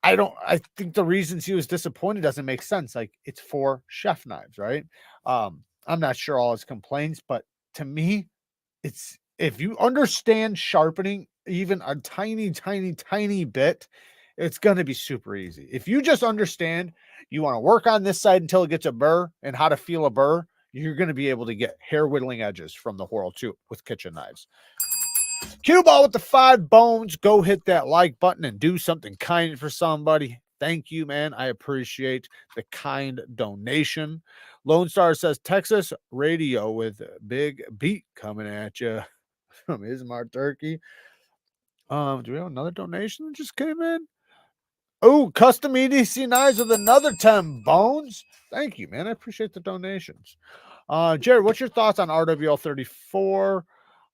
I think the reasons he was disappointed doesn't make sense. Like, it's for chef knives, right? I'm not sure all his complaints, but to me, it's if you understand sharpening even a tiny, tiny, tiny bit, it's gonna be super easy. If you just understand you want to work on this side until it gets a burr and how to feel a burr, you're gonna be able to get hair whittling edges from the Horrell 2 with kitchen knives. Cue ball with the 5 bones. Go hit that like button and do something kind for somebody. Thank you, man. I appreciate the kind donation. Lone Star says Texas radio with a big beat coming at you from Ismar Turkey. Do we have another donation that just came in? Oh, custom EDC knives with another 10 bones. Thank you, man. I appreciate the donations. Jared, what's your thoughts on RWL 34?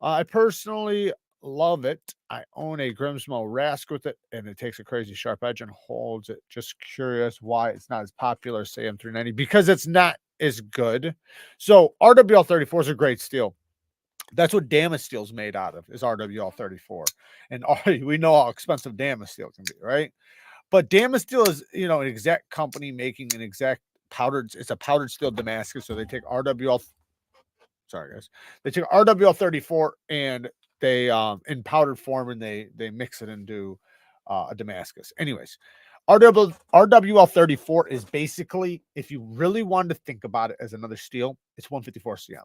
I personally love it. I own a Grimsmo Rask with it, and it takes a crazy sharp edge and holds it. Just curious why it's not as popular as, say, M390, because it's not as good. So RWL 34 is a great steel. That's what Damas steel is made out of, is RWL 34. And we know how expensive Damas steel can be, right? But Damas steel is, you know, an exact company making an exact powdered, it's a powdered steel Damascus. So they take RWL, sorry guys, they take RWL 34 and they in powdered form, and they mix it into a Damascus. Anyways, RWL 34 is basically, if you really wanted to think about it as another steel, it's 154 CM.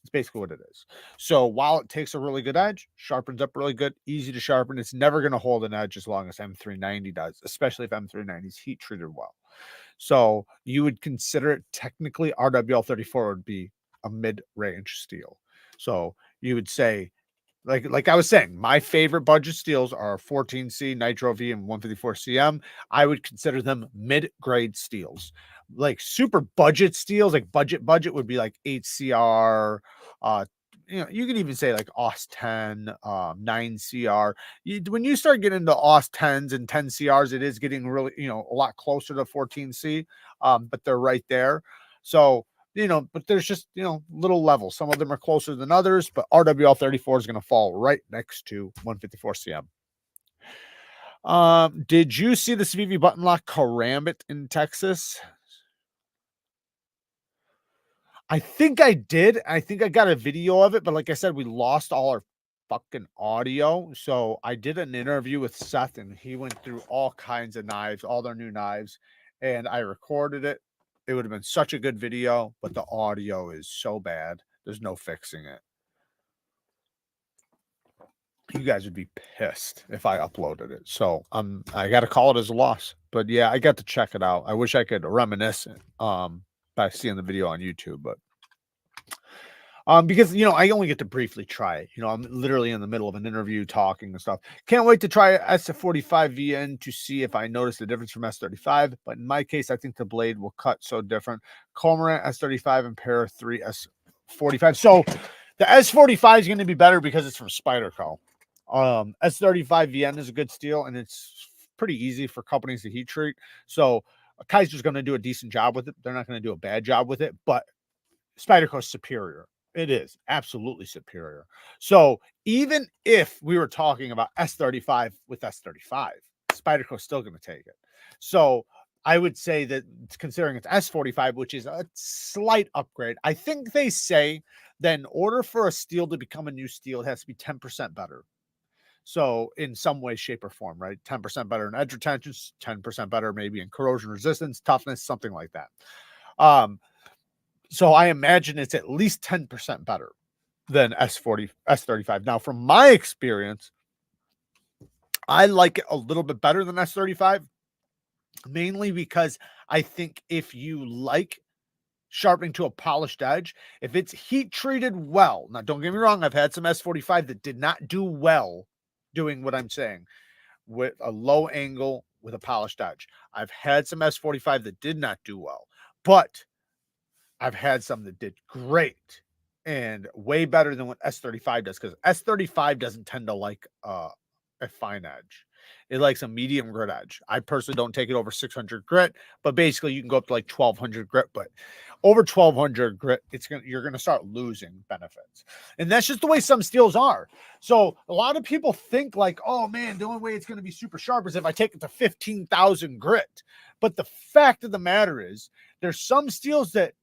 It's basically what it is. So while it takes a really good edge, sharpens up really good, easy to sharpen, it's never going to hold an edge as long as M390 does, especially if M390 is heat treated well. So you would consider it technically RWL 34 would be a mid-range steel. So you would say, like I was saying, my favorite budget steels are 14C, Nitro V, and 154 CM. I would consider them mid-grade steels. Like super budget steels, like budget would be like 8CR. You know, you could even say like OS 10, 9CR. When you start getting into OS 10s and 10 CRs, it is getting really, you know, a lot closer to 14C, but they're right there. So, you know, but there's just, you know, little levels. Some of them are closer than others, but RWL 34 is going to fall right next to 154 CM. Did you see the Civivi button lock karambit in Texas? I think I did. I think I got a video of it, but like I said, we lost all our fucking audio. So I did an interview with Seth, and he went through all kinds of knives, all their new knives, and I recorded it. It would have been such a good video, but the audio is so bad. There's no fixing it. You guys would be pissed if I uploaded it. So I got to call it as a loss. But yeah, I got to check it out. I wish I could reminisce by seeing the video on YouTube, but because, you know, I only get to briefly try it. You know, I'm literally in the middle of an interview talking and stuff. Can't wait to try S45 VN to see if I notice the difference from S35. But in my case, I think the blade will cut so different. Cormorant S35 and Para 3 S45. So the S45 is going to be better because it's from Spyderco. S35 VN is a good steel, and it's pretty easy for companies to heat treat. So Kaiser's going to do a decent job with it. They're not going to do a bad job with it, but Spyderco is superior. It is absolutely superior. So even if we were talking about S35 with S35, Spyderco is still going to take it. So I would say that considering it's S45, which is a slight upgrade, I think they say that in order for a steel to become a new steel, it has to be 10% better. So in some way, shape, or form, right? 10% better in edge retention, 10% better maybe in corrosion resistance, toughness, something like that. So I imagine it's at least 10% better than S35. Now, from my experience, I like it a little bit better than S35, mainly because I think if you like sharpening to a polished edge, if it's heat treated well, now don't get me wrong, I've had some S45 that did not do well doing what I'm saying with a low angle with a polished edge. I've had some S45 that did not do well, but I've had some that did great and way better than what S35 does, because S35 doesn't tend to like a fine edge. It likes a medium grit edge. I personally don't take it over 600 grit, but basically you can go up to like 1200 grit, but over 1200 grit, you're gonna start losing benefits. And that's just the way some steels are. So a lot of people think like, oh man, the only way it's gonna be super sharp is if I take it to 15,000 grit. But the fact of the matter is there's some steels that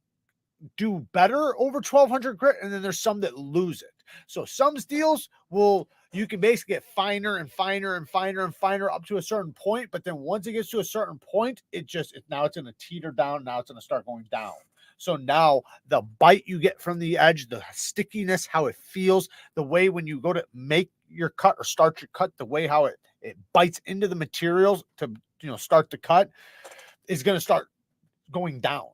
do better over 1200 grit, and then there's some that lose it. So some steels you can basically get finer and finer and finer and finer up to a certain point, but then once it gets to a certain point, now it's going to teeter down. Now it's going to start going down. So now the bite you get from the edge, the stickiness, how it feels, the way when you go to make your cut or start your cut, the way how it bites into the materials to, you know, start the cut is going to start going down.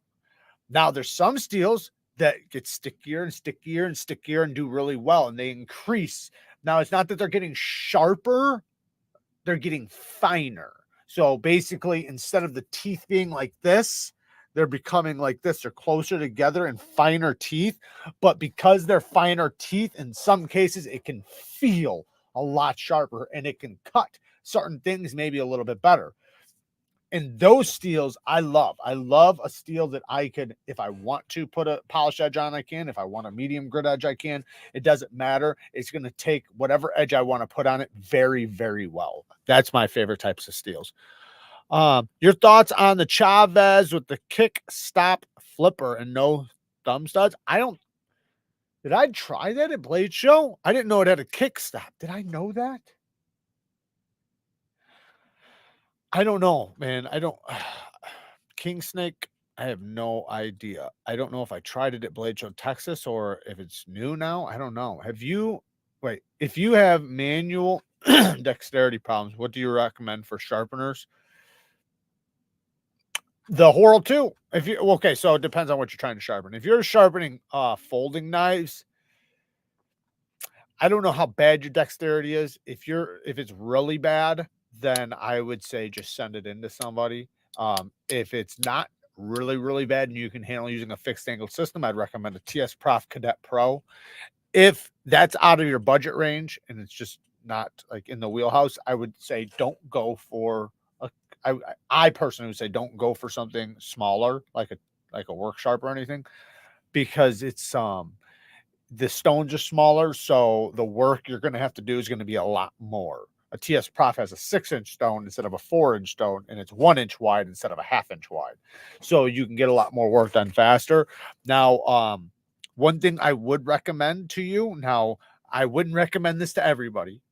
Now, there's some steels that get stickier and stickier and stickier and do really well, and they increase. Now, it's not that they're getting sharper, they're getting finer. So basically, instead of the teeth being like this, they're becoming like this. They're closer together and finer teeth. But because they're finer teeth, in some cases, it can feel a lot sharper and it can cut certain things maybe a little bit better. And those steels I love. I love a steel that I could, if I want to put a polish edge on, I can. If I want a medium grit edge, I can. It doesn't matter. It's going to take whatever edge I want to put on it very, very well. That's my favorite types of steels. Your thoughts on the Chavez with the kick stop flipper and no thumb studs? Did I try that at Blade Show? I didn't know it had a kick stop. Did I know that? I don't know, man. I don't. King Snake, I have no idea. I don't know if I tried it at Blade Show Texas or if it's new now. I don't know. Have you? Wait, if you have manual dexterity problems, what do you recommend for sharpeners? The Horrell 2. If you okay, so it depends on what you're trying to sharpen. If you're sharpening folding knives, I don't know how bad your dexterity is. If it's really bad, then I would say just send it in to somebody. If it's not really, really bad and you can handle using a fixed angle system, I'd recommend a TS Prof Cadet Pro. If that's out of your budget range and it's just not like in the wheelhouse, I would say don't go for I personally would say don't go for something smaller like a work sharp or anything, because it's the stones are smaller, so the work you're going to have to do is going to be a lot more. A TS Prof has a 6-inch stone instead of a 4-inch stone, and it's 1 inch wide instead of a 1/2 inch wide. So you can get a lot more work done faster. Now, one thing I would recommend to you, now I wouldn't recommend this to everybody.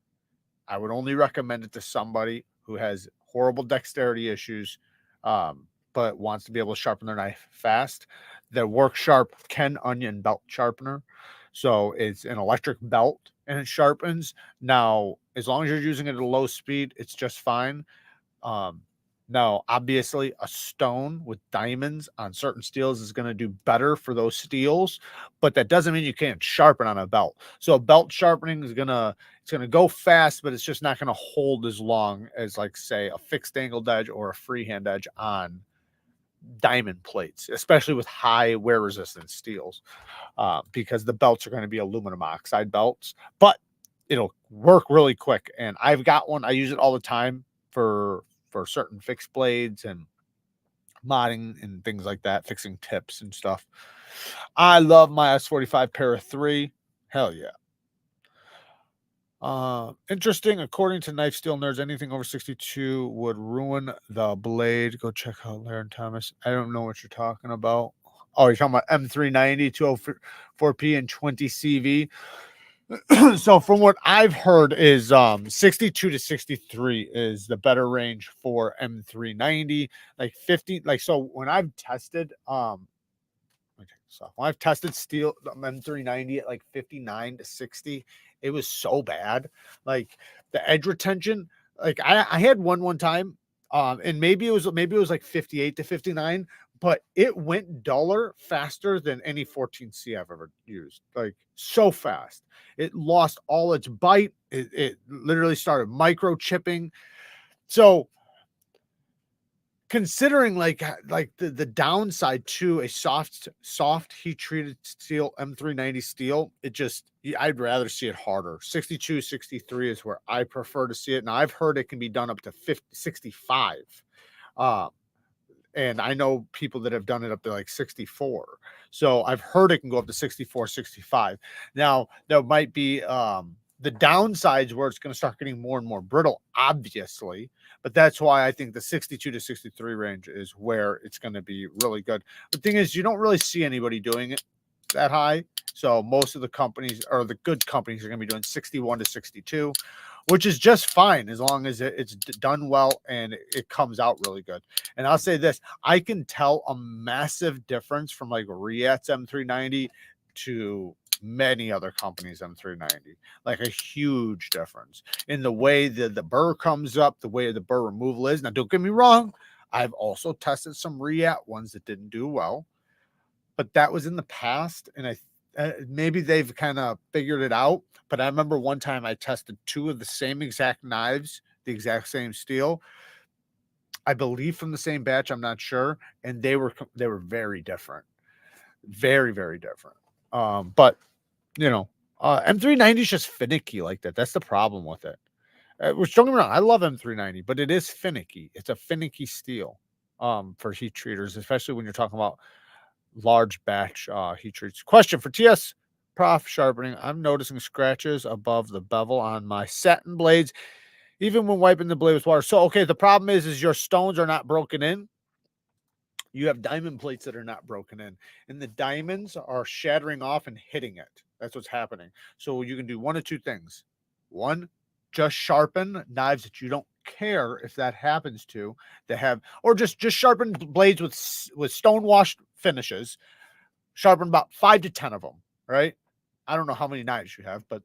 I would only recommend it to somebody who has horrible dexterity issues, but wants to be able to sharpen their knife fast. The Work Sharp Ken Onion belt sharpener. So it's an electric belt and it sharpens. Now, as long as you're using it at a low speed, it's just fine. Now, obviously, a stone with diamonds on certain steels is going to do better for those steels, but that doesn't mean you can't sharpen on a belt. So a belt sharpening is it's gonna go fast, but it's just not going to hold as long as, like, say, a fixed angled edge or a freehand edge on diamond plates, especially with high wear resistance steels, because the belts are going to be aluminum oxide belts, but it'll work really quick. And I've got one. I use it all the time for certain fixed blades and modding and things like that, fixing tips and stuff. I love my S45 Para 3. Hell yeah. Interesting. According to Knife Steel Nerds, anything over 62 would ruin the blade. Go check out Laren Thomas. I don't know what you're talking about. Oh, you're talking about M390, 204P, and 20 CV. So from what I've heard is 62 to 63 is the better range for M390. Like 50, like, so when I've tested when I've tested steel M390 at like 59 to 60, it was so bad. Like the edge retention, like I had one time, and maybe it was like 58 to 59, but it went duller faster than any 14C I've ever used. Like so fast. It lost all its bite. It literally started microchipping. So considering like the downside to a soft heat treated steel M390 steel, I'd rather see it harder. 62, 63 is where I prefer to see it. Now I've heard it can be done up to 65. And I know people that have done it up to like 64. So I've heard it can go up to 64, 65. Now there might be the downsides where it's going to start getting more and more brittle, obviously. But that's why I think the 62 to 63 range is where it's going to be really good. The thing is, you don't really see anybody doing it that high. So most of the companies, or the good companies, are going to be doing 61 to 62, which is just fine as long as it's done well and it comes out really good. And I'll say this, I can tell a massive difference from like Riet's M390 to many other companies M390, like a huge difference in the way that the burr comes up, the way the burr removal is. Now, don't get me wrong, I've also tested some Riet ones that didn't do well, but that was in the past, and maybe they've kind of figured it out. But I remember one time I tested two of the same exact knives, the exact same steel. I believe from the same batch, I'm not sure, and they were very different. Very, very different. But, you know, M390 is just finicky like that. That's the problem with it. Which don't get me wrong, I love M390, but it is finicky. It's a finicky steel for heat treaters, especially when you're talking about large batch heat treats. Question for TS Prof Sharpening. I'm noticing scratches above the bevel on my satin blades, even when wiping the blade with water. So, okay, the problem is your stones are not broken in. You have diamond plates that are not broken in, and the diamonds are shattering off and hitting it. That's what's happening. So you can do one of two things. One, just sharpen knives that you don't care if that happens to that have, or just sharpen blades with stone washed finishes. Sharpen about 5 to 10 of them, right? I don't know how many knives you have, but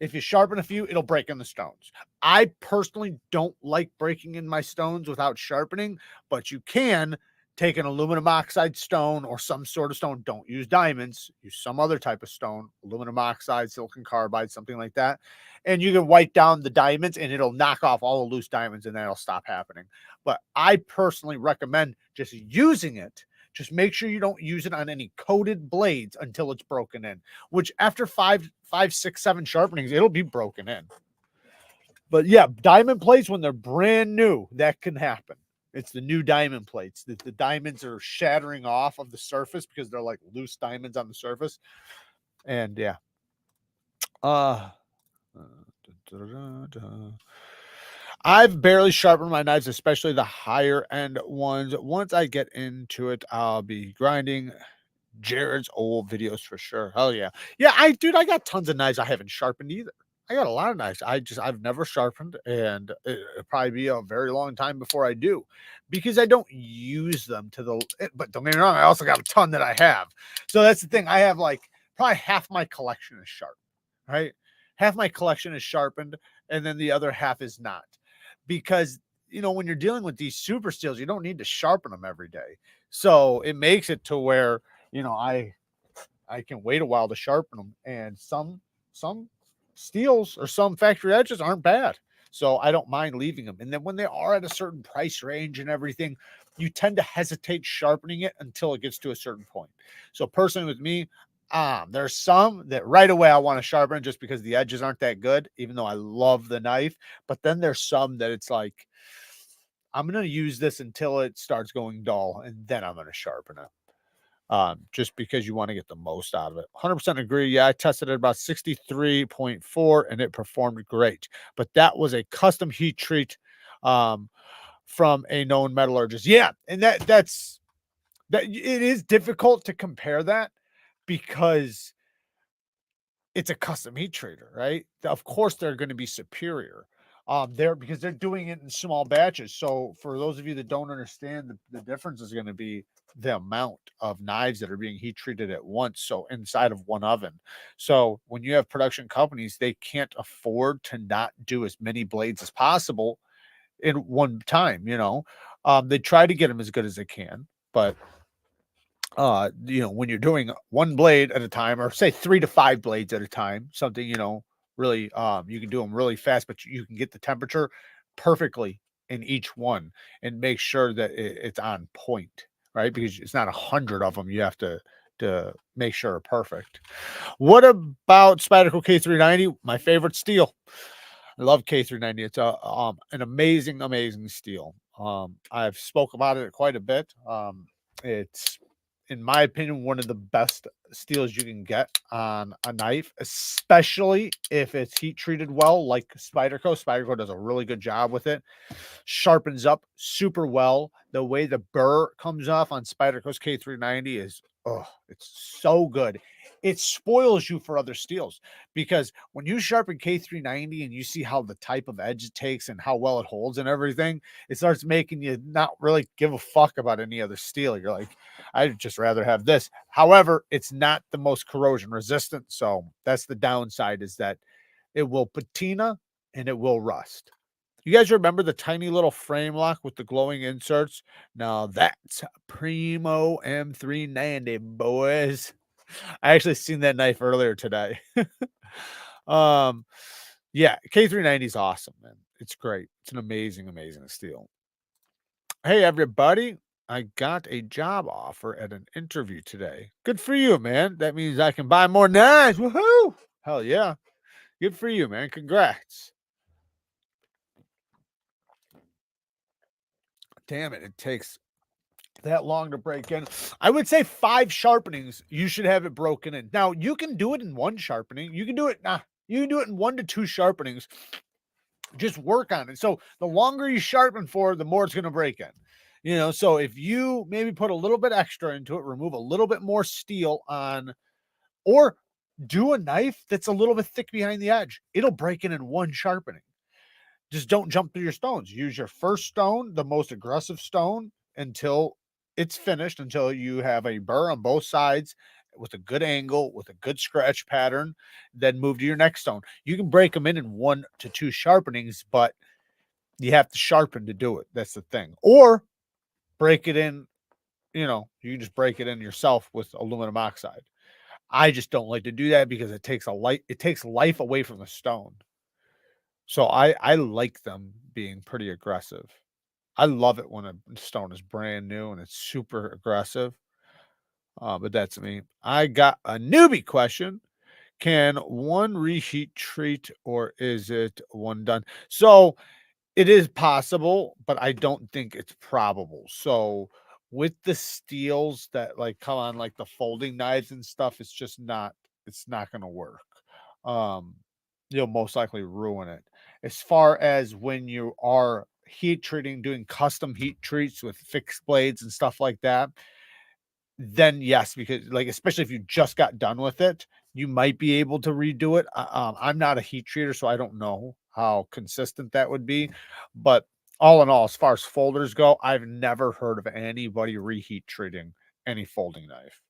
if you sharpen a few, it'll break in the stones. I personally don't like breaking in my stones without sharpening, but you can take an aluminum oxide stone or some sort of stone. Don't use diamonds, use some other type of stone, aluminum oxide, silicon carbide, something like that. And you can wipe down the diamonds and it'll knock off all the loose diamonds and then it'll stop happening. But I personally recommend just using it. Just make sure you don't use it on any coated blades until it's broken in, which after 5, 6, 7 sharpenings, it'll be broken in. But yeah, diamond plates, when they're brand new, that can happen. It's the new diamond plates. The diamonds are shattering off of the surface because they're like loose diamonds on the surface. And yeah. I've barely sharpened my knives, especially the higher end ones. Once I get into it, I'll be grinding Jared's old videos for sure. Hell yeah. Yeah, I got tons of knives I haven't sharpened either. I got a lot of knives. I've never sharpened, and it'll probably be a very long time before I do because I don't use them to the, but don't get me wrong, I also got a ton that I have. So that's the thing. I have like probably half my collection is sharp, right? Half my collection is sharpened, and then the other half is not. Because when you're dealing with these super steels, you don't need to sharpen them every day. So it makes it to where I can wait a while to sharpen them, and some steels or some factory edges aren't bad, so I don't mind leaving them. And then when they are at a certain price range and everything, you tend to hesitate sharpening it until it gets to a certain point. So personally with me, there's some that right away I want to sharpen just because the edges aren't that good, even though I love the knife. But then there's some that it's like, I'm going to use this until it starts going dull, and then I'm going to sharpen it. Just because you want to get the most out of it. 100% agree. Yeah, I tested it about 63.4 and it performed great. But that was a custom heat treat from a known metallurgist. Yeah, and that's it is difficult to compare that because it's a custom heat treater, right? Of course they're going to be superior. Because they're doing it in small batches. So for those of you that don't understand, the difference is going to be the amount of knives that are being heat treated at once. So inside of one oven. So when you have production companies, they can't afford to not do as many blades as possible in one time. They try to get them as good as they can, but when you're doing one blade at a time, or say 3 to 5 blades at a time, something, really, you can do them really fast, but you can get the temperature perfectly in each one and make sure that it's on point, right? Because it's not 100 of them. You have to make sure are perfect. What about Spyderco K390? My favorite steel. I love K390. It's an amazing steel. I've spoke about it quite a bit. It's, in my opinion, one of the best steels you can get on a knife, especially if it's heat treated well, like Spyderco. Spyderco does a really good job with it. Sharpens up super well. The way the burr comes off on Spyderco's K390 is, it's so good. It spoils you for other steels because when you sharpen K390 and you see how the type of edge it takes and how well it holds and everything, it starts making you not really give a fuck about any other steel. You're like, I'd just rather have this. However, it's not the most corrosion resistant. So that's the downside, is that it will patina and it will rust. You guys remember the tiny little frame lock with the glowing inserts? Now that's Primo M390, boys. I actually seen that knife earlier today. Yeah, K390 is awesome, man. It's great. It's an amazing steel. Hey, everybody. I got a job offer at an interview today. Good for you, man. That means I can buy more knives. Woohoo! Hell yeah. Good for you, man. Congrats. Damn it. It takes that long to break in. I would say 5 sharpenings, you should have it broken in. Now, you can do it in 1 sharpening. You can do it you can do it in 1 to 2 sharpenings. Just work on it. So, the longer you sharpen for, the more it's going to break in. You know, so if you maybe put a little bit extra into it, remove a little bit more steel on, or do a knife that's a little bit thick behind the edge. It'll break in 1 sharpening. Just don't jump through your stones. Use your first stone, the most aggressive stone, until it's finished, until you have a burr on both sides with a good angle, with a good scratch pattern. Then move to your next stone. You can break them in 1 to 2 sharpenings, but you have to sharpen to do it. That's the thing. Or break it in, you can just break it in yourself with aluminum oxide. I just don't like to do that because it takes life away from the stone. So I like them being pretty aggressive. I love it when a stone is brand new and it's super aggressive. But that's me. I got a newbie question. Can one reheat treat or is it one done? So it is possible, but I don't think it's probable. So with the steels that like come on like the folding knives and stuff, it's not gonna work. Um, you'll most likely ruin it. As far as when you are heat treating, doing custom heat treats with fixed blades and stuff like that, then yes, because like especially if you just got done with it, you might be able to redo it. I'm not a heat treater, so I don't know how consistent that would be. But all in all, as far as folders go, I've never heard of anybody reheat treating any folding knife,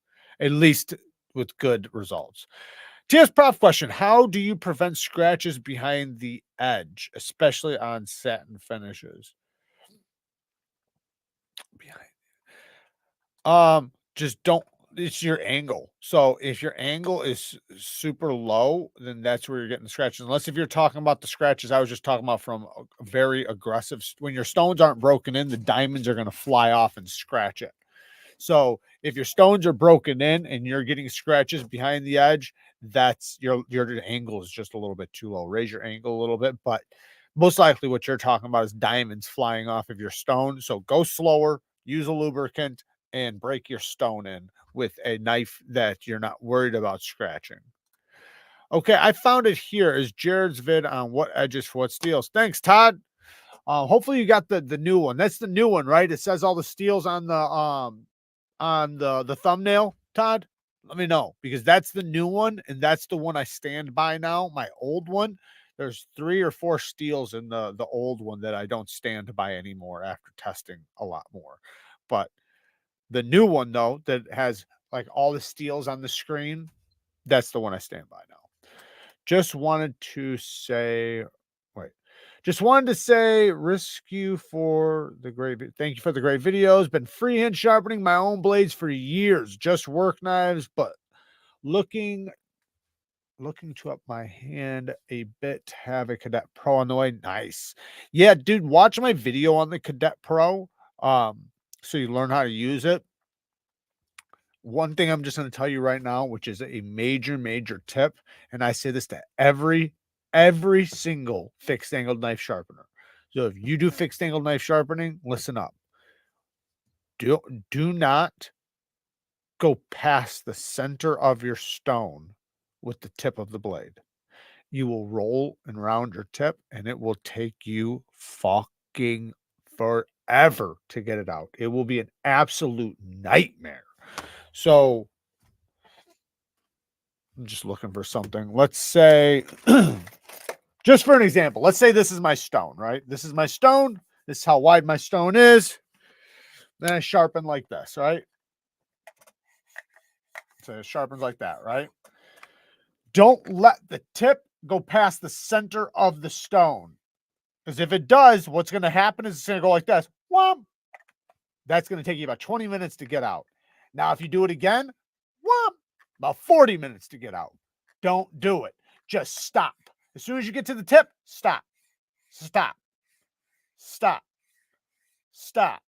at least with good results. TS Prof question: how do you prevent scratches behind the edge, especially on satin finishes? Behind just don't it's your angle. So if your angle is super low, then that's where you're getting the scratches. Unless if you're talking about the scratches I was just talking about from a very aggressive when your stones aren't broken in, the diamonds are going to fly off and scratch it. So if your stones are broken in and you're getting scratches behind the edge, that's your angle is just a little bit too low. Raise your angle a little bit, but most likely what you're talking about is diamonds flying off of your stone. So go slower, use a lubricant, and break your stone in with a knife that you're not worried about scratching. Okay, I found it here is Jared's vid on what edges for what steels. Thanks, Todd. Hopefully you got the new one. That's the new one, right? It says all the steels on the thumbnail, Todd. Let me know because that's the new one and that's the one I stand by now. My old one, there's 3 or 4 steels in the old one that I don't stand by anymore after testing a lot more. But the new one though that has like all the steels on the screen, that's the one I stand by now. Just wanted to say, wait, just wanted to say, thank you for the great videos. Been freehand sharpening my own blades for years, just work knives, but looking to up my hand a bit. Have a Cadet Pro on the way. Nice, yeah, dude. Watch my video on the Cadet Pro, so you learn how to use it. One thing I'm just going to tell you right now, which is a major tip, and I say this to every single fixed angled knife sharpener. So if you do fixed angled knife sharpening, listen up. Do not go past the center of your stone with the tip of the blade. You will roll and round your tip, and it will take you fucking forever to get it out. It will be an absolute nightmare. So I'm just looking for something. Let's say, just for an example, let's say this is my stone, right? This is my stone. This is how wide my stone is. Then I sharpen like this, right? So it sharpens like that, right? Don't let the tip go past the center of the stone. Because if it does, what's going to happen is it's going to go like this. Whomp. That's going to take you about 20 minutes to get out. Now, if you do it again, whomp, about 40 minutes to get out. Don't do it. Just stop. As soon as you get to the tip, stop. Stop. Stop. Stop.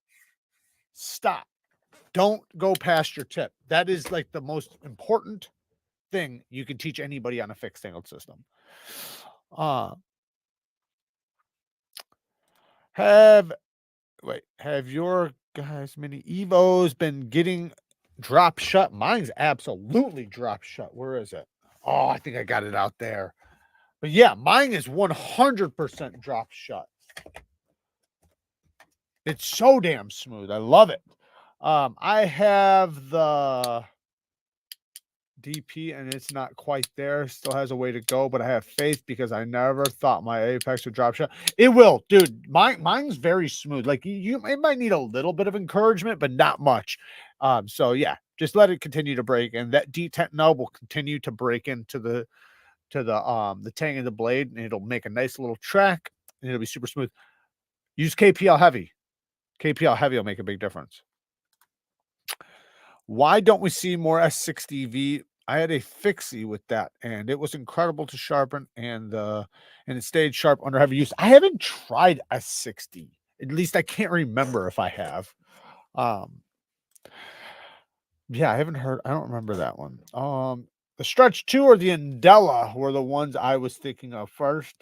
stop. Don't go past your tip. That is like the most important thing you can teach anybody on a fixed angled system. Have your guys mini Evos been getting drop shut? Mine's absolutely drop shut. Where is it? Oh, I think I got it out there. But yeah, mine is 100% drop shut. It's so damn smooth. I love it. I have the DP and it's not quite there. Still has a way to go, but I have faith because I never thought my Apex would drop shot. It will, dude. Mine's very smooth. Like it might need a little bit of encouragement, but not much. So yeah, just let it continue to break, and that detent nub will continue to break into the tang of the blade, and it'll make a nice little track, and it'll be super smooth. Use KPL heavy. KPL heavy will make a big difference. Why don't we see more S60V? I had a fixie with that, and it was incredible to sharpen, and it stayed sharp under heavy use. I haven't tried S60. At least I can't remember if I have. Yeah, I haven't heard. I don't remember that one. The Stretch 2 or the Andella were the ones I was thinking of first.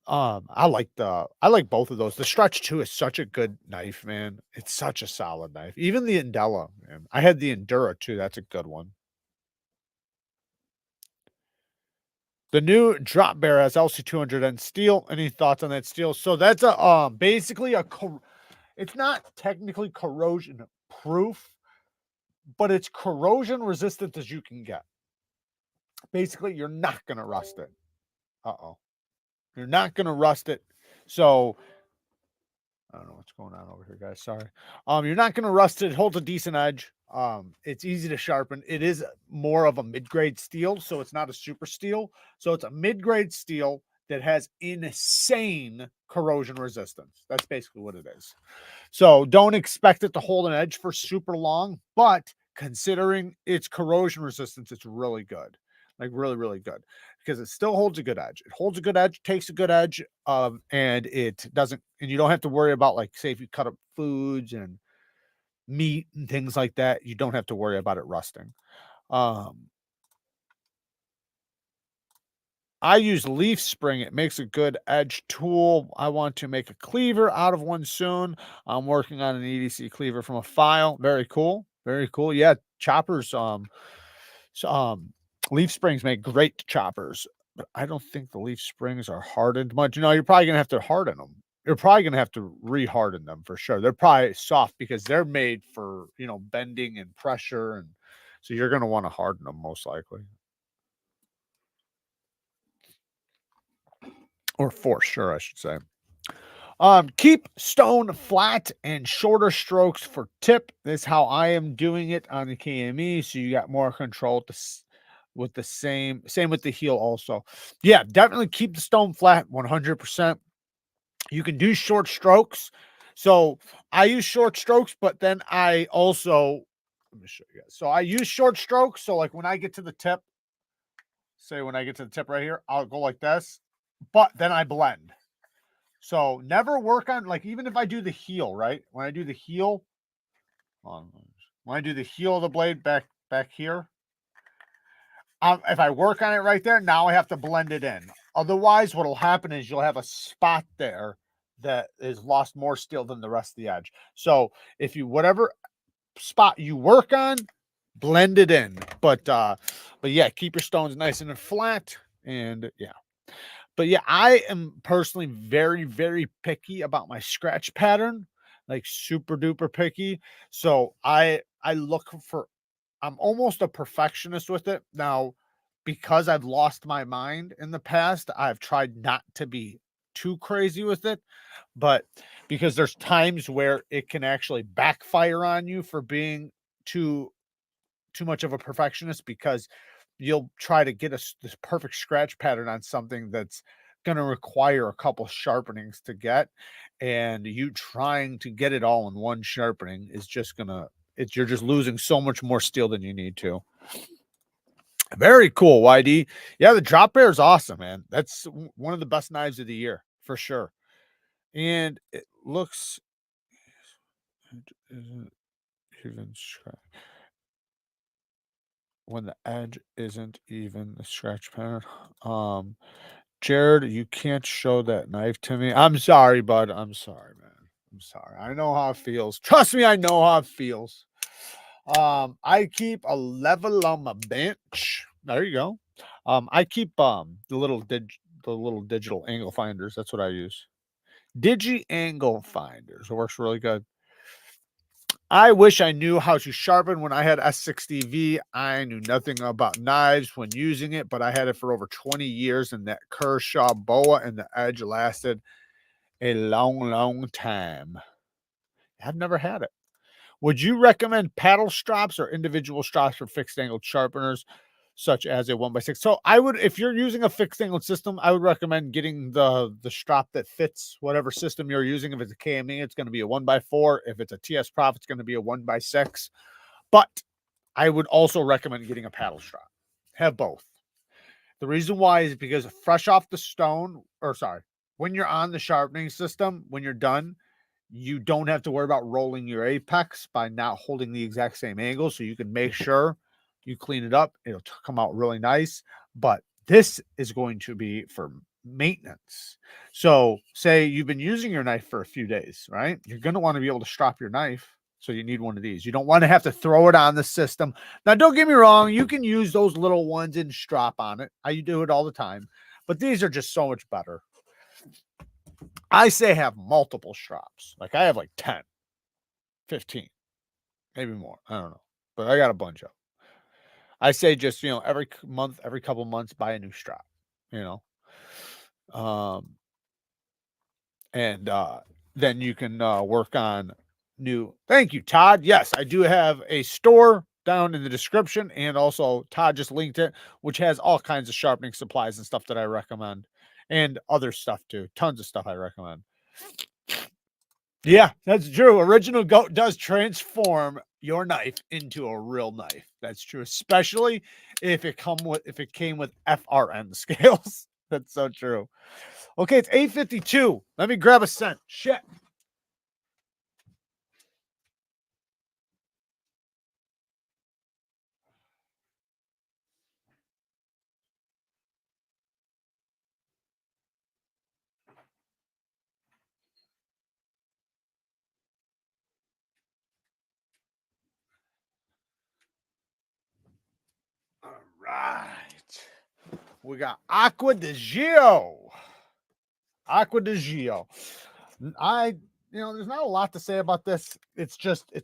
I like both of those. The Stretch 2 is such a good knife, man. It's such a solid knife. Even the Andella, man. I had the Endura too. That's a good one. The new drop bear has LC200N steel. Any thoughts on that steel? So that's a basically it's not technically corrosion proof, but it's corrosion resistant as you can get. Basically, you're not gonna rust it. You're not gonna rust it. So I don't know what's going on over here, guys. Sorry. You're not gonna rust it. It holds a decent edge. It's easy to sharpen. It is more of a mid-grade steel, so it's not a super steel. So it's a mid-grade steel that has insane corrosion resistance. That's basically what it is. So don't expect it to hold an edge for super long, but considering its corrosion resistance, it's really good. Like really, really good, because it still holds a good edge. It holds a good edge, takes a good edge, and it doesn't, and you don't have to worry about, like, say if you cut up foods and meat and things like that, you don't have to worry about it rusting. I use leaf spring. It makes a good edge tool. I want to make a cleaver out of one soon. I'm working on an EDC cleaver from a file. Very cool. Very cool. Yeah, choppers. Leaf springs make great choppers, but I don't think the leaf springs are hardened much. You know, you're probably gonna have to harden them. You're probably gonna have to re-harden them for sure. They're probably soft because they're made for, you know, bending and pressure, and so you're gonna want to harden them most likely. Or for sure, I should say. Keep stone flat and shorter strokes for tip. This is how I am doing it on the KME. So you got more control with the same with the heel also. Yeah, definitely keep the stone flat 100%. You can do short strokes. So I use short strokes, but then I also, let me show you guys. So I use short strokes. So like when I get to the tip, say when I get to the tip right here, I'll go like this, but then I blend. So never work on, like, even if I do the heel, right? When I do the heel, when I do the heel of the blade back here, if I work on it right there, now I have to blend it in. Otherwise, what will happen is you'll have a spot there that is lost more steel than the rest of the edge. So if you, whatever spot you work on, blend it in. But yeah, keep your stones nice and flat. And yeah. But yeah, I am personally very, very picky about my scratch pattern, like super duper picky. So I look for, I'm almost a perfectionist with it. Now, because I've lost my mind in the past, I've tried not to be too crazy with it. But because there's times where it can actually backfire on you for being too much of a perfectionist, because you'll try to get this perfect scratch pattern on something that's going to require a couple sharpenings to get, and you trying to get it all in one sharpening is just gonna, you're just losing so much more steel than you need to. Very cool, YD. Yeah, the drop bear is awesome, man. That's one of the best knives of the year for sure. And it looks, It isn't even scratch. When the edge isn't even the scratch pattern. Jared, you can't show that knife to me. I'm sorry, bud. I'm sorry, man. I'm sorry. I know how it feels. Trust me, I know how it feels. I keep a level on my bench. There you go. I keep the little digital angle finders. That's what I use. Digi angle finders. It works really good. I wish I knew how to sharpen when I had S60V. I knew nothing about knives when using it, but I had it for over 20 years, and that Kershaw boa and the edge lasted a long, long time. I've never had it. Would you recommend paddle strops or individual strops for fixed angled sharpeners, such as a 1x6? So I would, if you're using a fixed angled system, I would recommend getting the strop that fits whatever system you're using. If it's a KME, it's going to be a 1x4. If it's a TS Prof, it's going to be a 1x6. But I would also recommend getting a paddle strop. Have both. The reason why is because fresh off the stone, or sorry, when you're on the sharpening system, when you're done, you don't have to worry about rolling your apex by not holding the exact same angle. So you can make sure you clean it up. It'll come out really nice. But this is going to be for maintenance. So say you've been using your knife for a few days, right? You're going to want to be able to strop your knife. So you need one of these. You don't want to have to throw it on the system. Now, don't get me wrong. You can use those little ones and strap on it. I do it all the time. But these are just so much better. I say have multiple strops. Like I have like 10, 15, maybe more. I don't know. But I got a bunch of them. I say just, every month, every couple months, buy a new strap, you know. And then you can work on new. Thank you, Todd. Yes, I do have a store down in the description, and also Todd just linked it, which has all kinds of sharpening supplies and stuff that I recommend, and other stuff too. Tons of stuff I recommend. Yeah, that's true. Original Goat does transform your knife into a real knife. That's true, especially if it came with FRN scales. That's so true. Okay, it's 8:52. Let me grab a scent. Shit. All right. We got Aqua di Gio. Aqua di Gio. There's not a lot to say about this. It's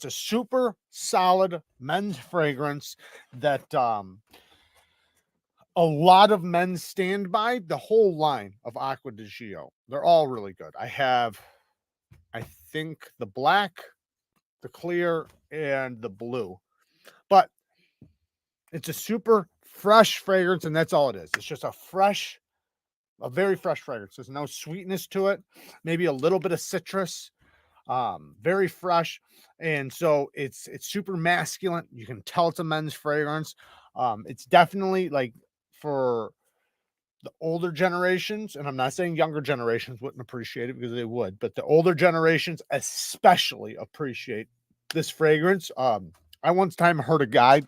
a super solid men's fragrance that a lot of men stand by. The whole line of Aqua di Gio. They're all really good. I think the black, the clear, and the blue. But it's a super fresh fragrance, and that's all it is. It's just a very fresh fragrance. There's no sweetness to it, maybe a little bit of citrus, very fresh. And so it's super masculine. You can tell it's a men's fragrance. It's definitely like for the older generations, and I'm not saying younger generations wouldn't appreciate it, because they would, but the older generations especially appreciate this fragrance. I once time heard a guy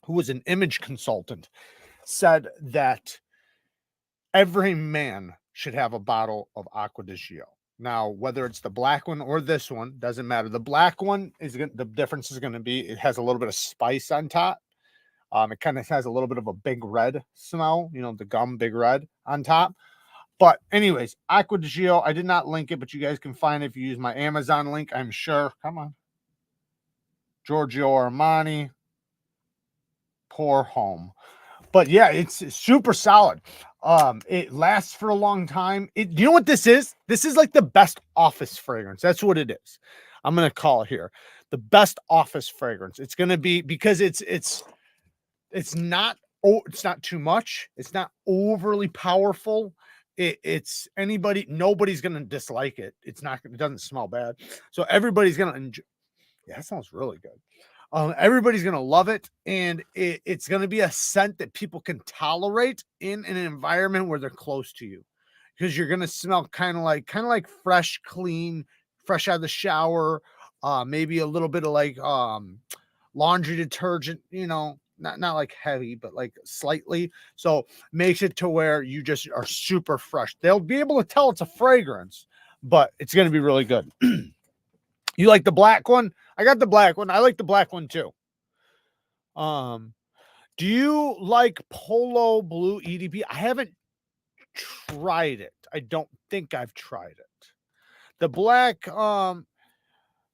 who was an image consultant said that every man should have a bottle of Aqua di Gio. Now, whether it's the black one or this one, doesn't matter. The black one the difference is going to be it has a little bit of spice on top. It kind of has a little bit of a big red smell, the gum Big Red on top. But anyways, Aqua di Gio, I did not link it, but you guys can find it if you use my Amazon link, I'm sure. Come on. Giorgio Armani, Pour Home. But yeah, it's super solid. It lasts for a long time. You know what this is? This is like the best office fragrance. That's what it is. I'm gonna call it here the best office fragrance. It's gonna be because it's not too much. It's not overly powerful. Nobody's gonna dislike it. It doesn't smell bad. So everybody's gonna enjoy. Yeah, that sounds really good. Everybody's going to love it. And it's going to be a scent that people can tolerate in an environment where they're close to you, because you're going to smell kind of like fresh, clean, fresh out of the shower, maybe a little bit of like laundry detergent, you know, not like heavy, but like slightly. So makes it to where you just are super fresh. They'll be able to tell it's a fragrance, but it's going to be really good. You like the black one? I got the black one. I like the black one too. Do you like Polo Blue EDP? I haven't tried it. I don't think I've tried it. The black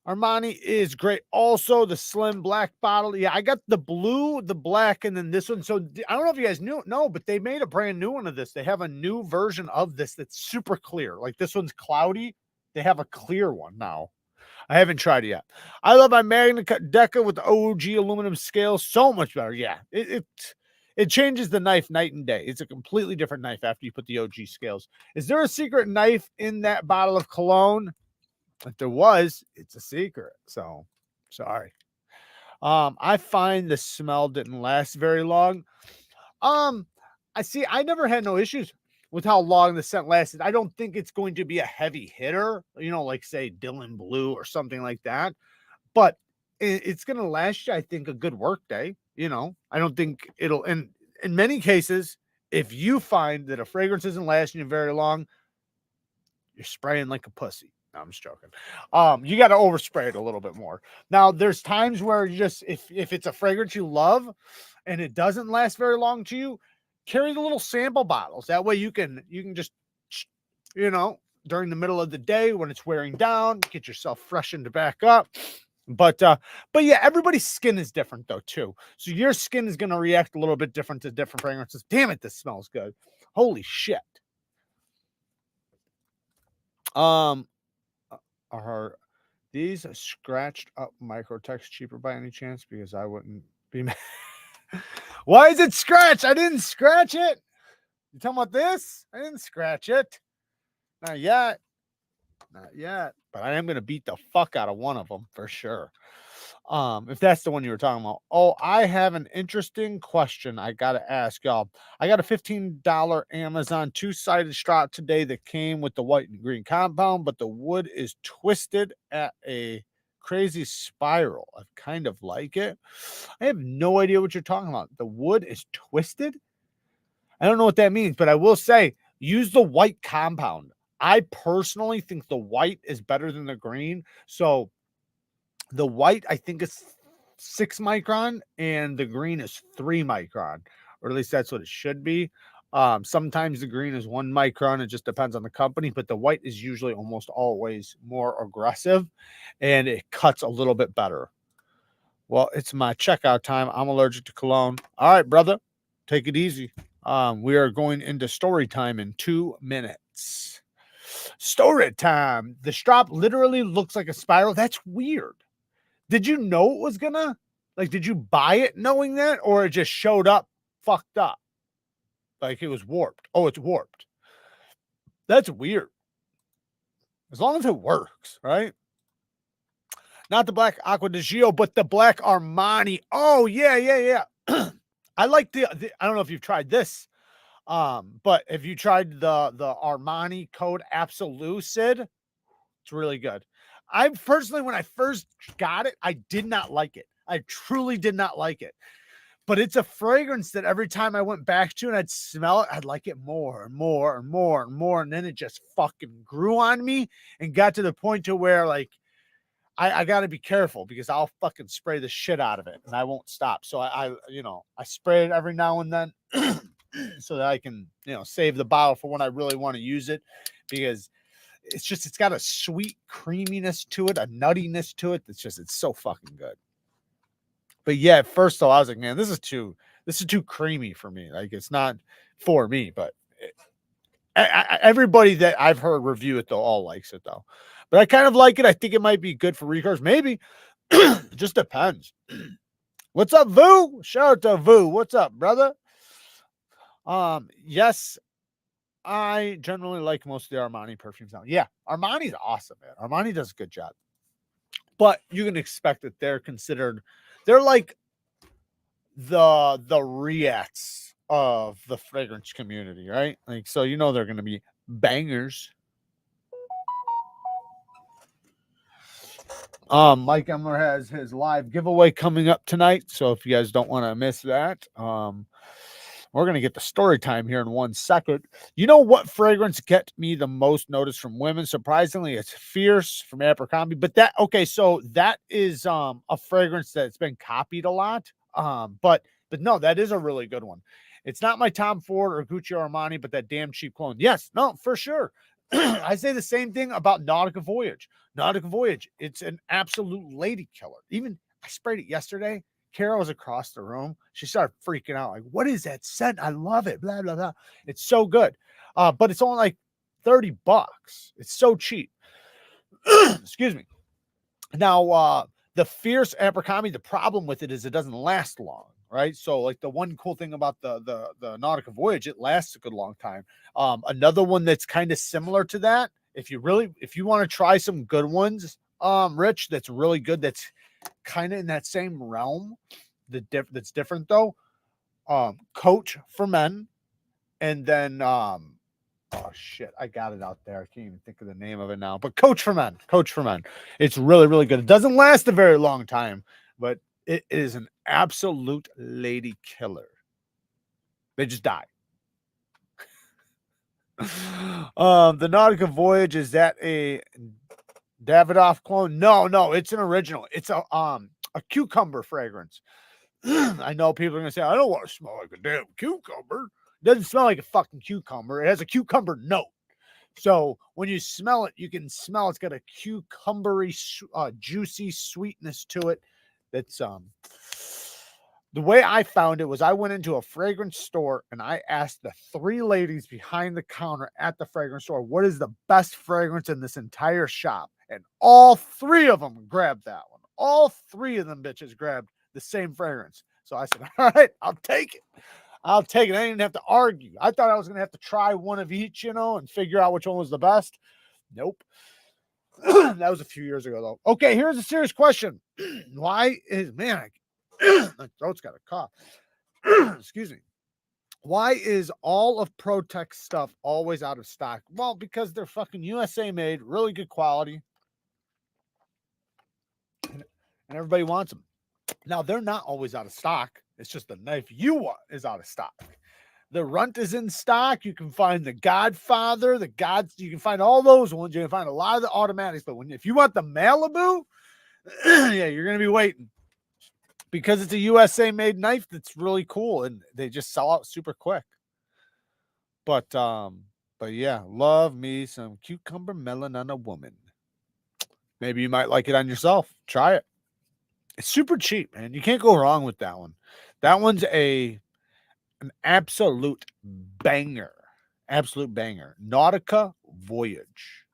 Armani is great. Also, the slim black bottle. Yeah, I got the blue, the black, and then this one. So I don't know if you guys know, but they made a brand new one of this. They have a new version of this that's super clear. Like this one's cloudy. They have a clear one now. I haven't tried it yet. I love my Magna Deca with the OG aluminum scale. So much better. Yeah, it changes the knife night and day. It's a completely different knife after you put the OG scales. Is there a secret knife in that bottle of cologne? If there was, it's a secret. So sorry. I find the smell didn't last very long. I never had no issues with how long the scent lasted. I don't think it's going to be a heavy hitter, you know, like say Dylan Blue or something like that. But it's going to last you, I think, a good work day. You know, I don't think it'll. And in many cases, if you find that a fragrance isn't lasting you very long, you're spraying like a pussy. No, I'm just joking. You got to overspray it a little bit more. Now, there's times where you just, if it's a fragrance you love and it doesn't last very long to you, carry the little sample bottles. That way you can just, you know, during the middle of the day when it's wearing down, get yourself freshened back up. But yeah, everybody's skin is different though too. So your skin is going to react a little bit different to different fragrances. Damn it, this smells good. Holy shit. Are these scratched up Microtex cheaper by any chance? Because I wouldn't be mad. Why is it scratched? I didn't scratch it. You talking about this? I didn't scratch it. Not yet. Not yet. But I am going to beat the fuck out of one of them for sure. If that's the one you were talking about. Oh, I have an interesting question I got to ask y'all. I got a $15 Amazon two-sided strap today that came with the white and green compound, but the wood is twisted at a crazy spiral. I kind of like it. I have no idea what you're talking about. The wood is twisted? I don't know what that means, but I will say use the white compound. I personally think the white is better than the green. So the white, I think, is 6 micron and the green is 3 micron, or at least that's what it should be. Sometimes the green is 1 micron. It just depends on the company, but the white is usually almost always more aggressive and it cuts a little bit better. Well, it's my checkout time. I'm allergic to cologne. All right, brother, take it easy. We are going into story time in 2 minutes. Story time. The strap literally looks like a spiral. That's weird. Did you know it was gonna, like, did you buy it knowing that, or it just showed up fucked up? Like it was warped. Oh, it's warped. That's weird. As long as it works, right? Not the black Aqua di Gio, but the black Armani. Oh, yeah. I like the I don't know if you've tried this. But if you tried the Armani Code Absolucid, it's really good. I personally, when I first got it, I did not like it. I truly did not like it. But it's a fragrance that every time I went back to and I'd smell it, I'd like it more and more and more and more. And then it just fucking grew on me and got to the point to where, like, I got to be careful because I'll fucking spray the shit out of it and I won't stop. So I spray it every now and then so that I can, save the bottle for when I really want to use it, because it's got a sweet creaminess to it, a nuttiness to it. It's so fucking good. But yeah, at first though, I was like, man, this is too creamy for me. Like, it's not for me, but everybody that I've heard review it though all likes it though. But I kind of like it. I think it might be good for recars. Maybe. It just depends. What's up, Vu? Shout out to Vu. What's up, brother? Yes, I generally like most of the Armani perfumes now. Yeah, Armani's awesome, man. Armani does a good job. But you can expect that they're like the Riets of the fragrance community, right? Like, so they're going to be bangers. Mike Emler has his live giveaway coming up tonight. So if you guys don't want to miss that, we're going to get the story time here in 1 second. You know what fragrance gets me the most notice from women? Surprisingly, it's Fierce from Abercrombie. But so that is a fragrance that's been copied a lot. But no, that is a really good one. It's not my Tom Ford or Gucci or Armani, but that damn cheap clone. Yes, no, for sure. I say the same thing about Nautica Voyage. Nautica Voyage, it's an absolute lady killer. Even I sprayed it yesterday. Kara was across the room. She started freaking out. Like, what is that scent? I love it. Blah, blah, blah. It's so good. But it's only like $30. It's so cheap. Excuse me. Now, the Fierce Abercrombie, the problem with it is it doesn't last long, right? So, like, the one cool thing about the Nautica Voyage, it lasts a good long time. Another one that's kind of similar to that, if you want to try some good ones, Rich, that's really good, that's kind of in that same realm, that's different though. Coach for men, and then oh shit, I got it out there. I can't even think of the name of it now. But Coach for men. It's really, really good. It doesn't last a very long time, but it is an absolute lady killer. They just die. The Nautica Voyage, is that a Davidoff clone? No, it's an original. It's a cucumber fragrance. I know people are gonna say, I don't want to smell like a damn cucumber. It doesn't smell like a fucking cucumber. It has a cucumber note. So when you smell it, you can smell it's got a cucumbery, juicy sweetness to it. That's the way I found it was I went into a fragrance store and I asked the 3 ladies behind the counter at the fragrance store, what is the best fragrance in this entire shop? And all 3 of them grabbed that one. All 3 of them bitches grabbed the same fragrance. So I said, all right, I'll take it. I didn't even have to argue. I thought I was going to have to try one of each, and figure out which one was the best. Nope. That was a few years ago, though. Okay, here's a serious question. Why is, my throat's got a cough. Excuse me. Why is all of ProTech stuff always out of stock? Well, because they're fucking USA made, really good quality, and everybody wants them. Now, they're not always out of stock. It's just the knife you want is out of stock. The Runt is in stock. You can find the Godfather, you can find all those ones. You can find a lot of the automatics. But if you want the Malibu, yeah, you're going to be waiting. Because it's a USA made knife that's really cool. And they just sell out super quick. But yeah, love me some cucumber melon on a woman. Maybe you might like it on yourself. Try it. It's super cheap, man. You can't go wrong with that one. That one's an absolute banger. Absolute banger. Nautica Voyage.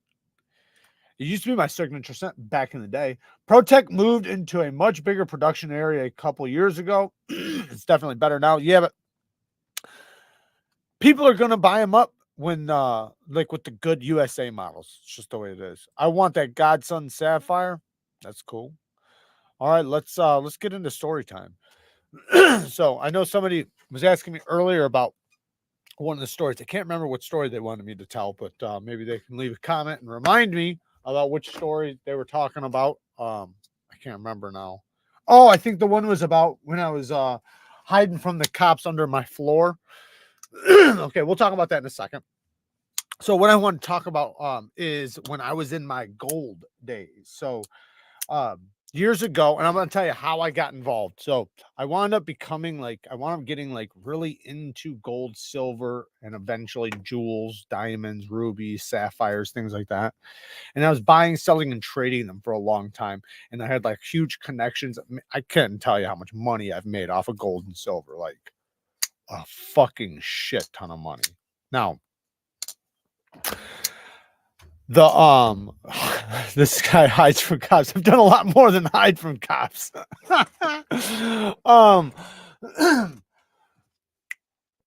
It used to be my signature scent back in the day. ProTech moved into a much bigger production area a couple years ago. It's definitely better now. Yeah, but people are going to buy them up when, like with the good USA models. It's just the way it is. I want that Godson Sapphire. That's cool. All right, let's get into story time. So I know somebody was asking me earlier about one of the stories. I can't remember what story they wanted me to tell, but maybe they can leave a comment and remind me about which story they were talking about. I can't remember now. Oh, I think the one was about when I was hiding from the cops under my floor. Okay, we'll talk about that in a second. So what I want to talk about is when I was in my gold days. So years ago, and I'm going to tell you how I got involved. So I wound up getting really into gold, silver, and eventually jewels, diamonds, rubies, sapphires, things like that. And I was buying, selling, and trading them for a long time. And I had like huge connections. I couldn't tell you how much money I've made off of gold and silver, like a fucking shit ton of money. Now, this guy hides from cops. I've done a lot more than hide from cops.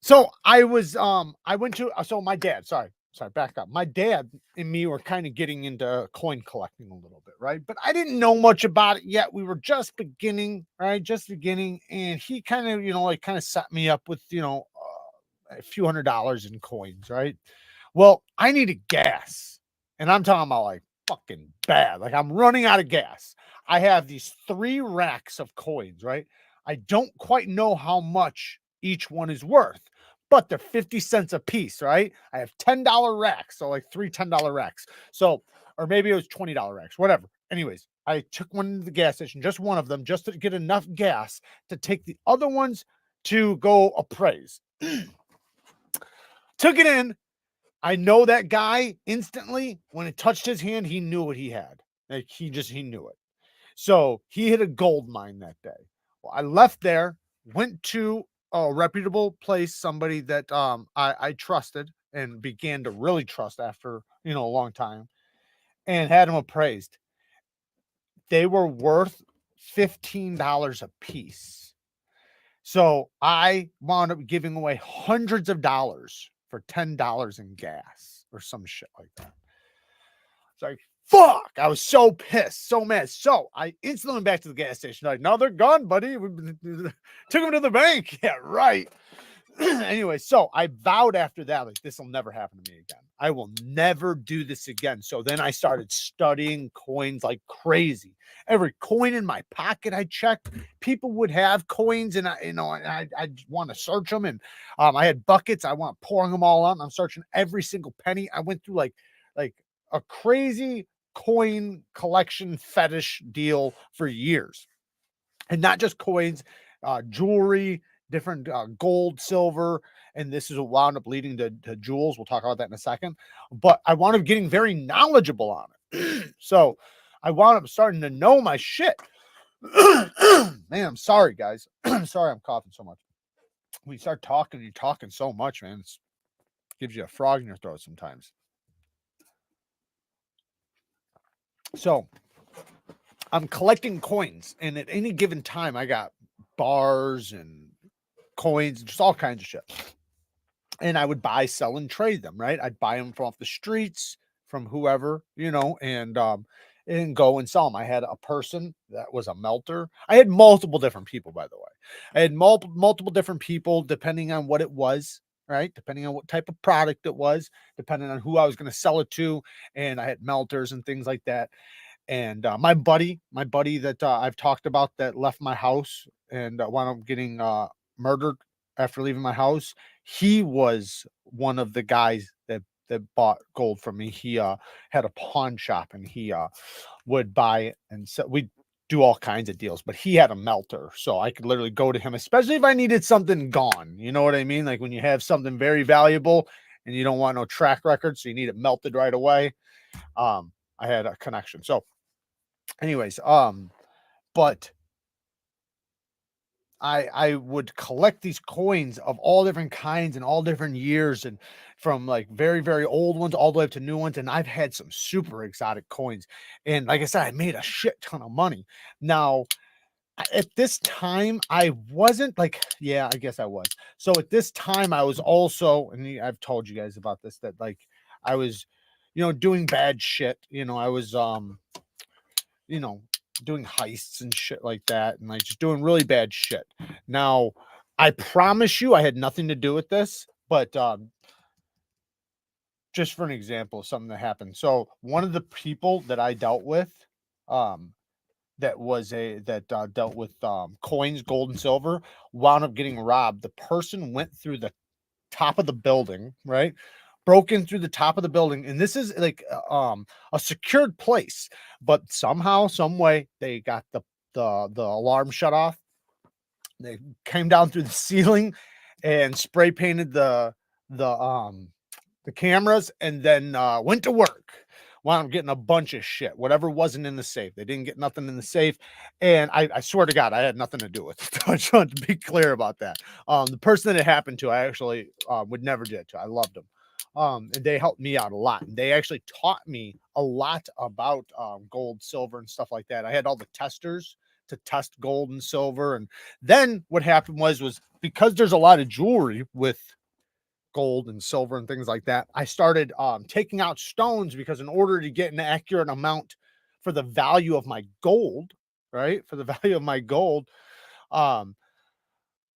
So I went to, my dad, sorry, back up. My dad and me were kind of getting into coin collecting a little bit, right? But I didn't know much about it yet. We were just beginning, right? And he kind of set me up with, a few $100s in coins, right? Well, I needed gas. And I'm talking about like fucking bad. Like I'm running out of gas. I have these 3 racks of coins, right? I don't quite know how much each one is worth, but they're 50 cents a piece, right? I have $10 racks, so like 3 $10 racks. So, or maybe it was $20 racks, whatever. Anyways, I took one to the gas station, just one of them, just to get enough gas to take the other ones to go appraise. Took it in. I know that guy instantly. When it touched his hand, he knew what he had. Like he knew it. So he hit a gold mine that day. Well, I left there, went to a reputable place, somebody that I trusted and began to really trust after, a long time, and had them appraised. They were worth $15 a piece. So I wound up giving away hundreds of dollars for $10 in gas or some shit like that. It's like, fuck, I was so pissed, so mad. So I instantly went back to the gas station. Like, no, they're gone, buddy. We took them to the bank. Yeah, right. Anyway, so I vowed after that, like, this will never happen to me again. I will never do this again. So then I started studying coins like crazy. Every coin in my pocket I checked. People would have coins, and I want to search them. And I had buckets. I want pouring them all out. And I'm searching every single penny. I went through like a crazy coin collection fetish deal for years, and not just coins, jewelry, different gold, silver, and this is what wound up leading to jewels. We'll talk about that in a second. But I wound up getting very knowledgeable on it. So I wound up starting to know my shit. Man, I'm sorry, guys. I'm sorry I'm coughing so much. When you start talking, you're talking so much, man. It gives you a frog in your throat sometimes. So I'm collecting coins, and at any given time, I got bars and coins, just all kinds of shit. And I would buy, sell, and trade them, right? I'd buy them from off the streets, from whoever, and go and sell them. I had a person that was a melter. I had multiple different people, by the way. I had multiple different people, depending on what it was, right? Depending on what type of product it was, depending on who I was going to sell it to. And I had melters and things like that. And my buddy that I've talked about that left my house and wound up getting murdered after leaving my house, he was one of the guys that bought gold from me. He had a pawn shop, and he would buy and sell. We'd do all kinds of deals, but he had a melter, so I could literally go to him, especially if I needed something gone. You know what I mean? Like when you have something very valuable and you don't want no track record, so you need it melted right away. I had a connection. So anyways, but I would collect these coins of all different kinds and all different years, and from like very, very old ones all the way up to new ones. And I've had some super exotic coins. And like I said, I made a shit ton of money. Now, at this time, I wasn't like, yeah, I guess I was. So at this time, I was also, and I've told you guys about this, that like I was, doing bad shit. I was, doing heists and shit like that, and like just doing really bad shit. Now, I promise you, I had nothing to do with this, but just for an example of something that happened. So one of the people that I dealt with, that dealt with coins, gold and silver, wound up getting robbed. The person went through the top of the building, right? Broke in through the top of the building, and this is like a secured place, but somehow, some way, they got the alarm shut off. They came down through the ceiling and spray painted the cameras, and then went to work. Wound up getting a bunch of shit, whatever wasn't in the safe. They didn't get nothing in the safe, and I swear to God, I had nothing to do with it. I just want to be clear about that. The person that it happened to, I actually would never do it to. I loved them. And they helped me out a lot. And they actually taught me a lot about gold, silver, and stuff like that. I had all the testers to test gold and silver. And then what happened was because there's a lot of jewelry with gold and silver and things like that, I started taking out stones, because in order to get an accurate amount for the value of my gold, right? For the value of my gold,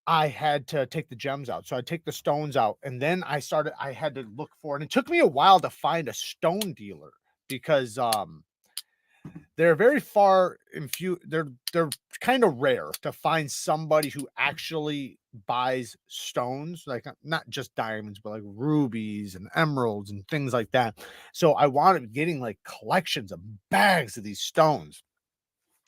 I had to take the gems out. So I take the stones out, and then I had to look for it. And it took me a while to find a stone dealer, because they're very far and few. They're kind of rare to find somebody who actually buys stones, like not just diamonds, but like rubies and emeralds and things like that. So I wound up getting like collections of bags of these stones.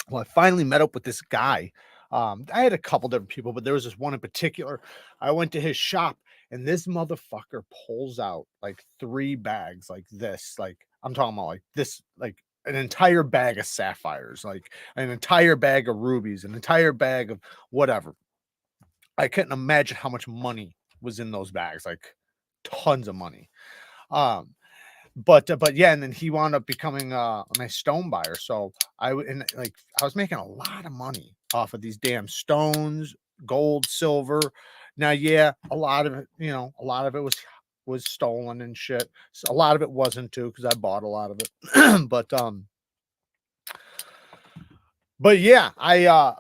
Well, I finally met up with this guy. I had a couple different people, but there was this one in particular. I went to his shop, and this motherfucker pulls out like 3 bags like this. Like I'm talking about like this, like an entire bag of sapphires, like an entire bag of rubies, an entire bag of whatever. I couldn't imagine how much money was in those bags, like tons of money. Um, but yeah, and then he wound up becoming my stone buyer. So I was making a lot of money off of these damn stones, gold, silver. Now, yeah, a lot of it, a lot of it was stolen and shit. So a lot of it wasn't too, because I bought a lot of it. But yeah,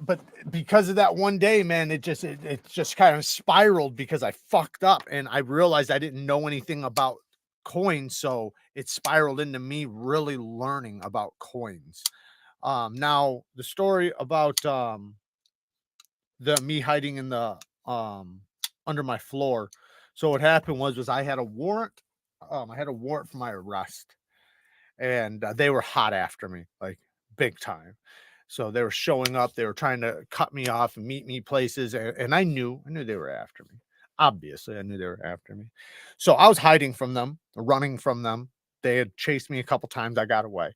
but because of that one day, man, it just kind of spiraled because I fucked up and I realized I didn't know anything about coins, so it spiraled into me really learning about coins. Now the story about the me hiding in the under my floor. So what happened was I had a warrant. I had a warrant for my arrest, and they were hot after me, like big time. So they were showing up, they were trying to cut me off and meet me places, and I knew they were after me. Obviously, I knew they were after me. So I was hiding from them, running from them. They had chased me a couple times. I got away.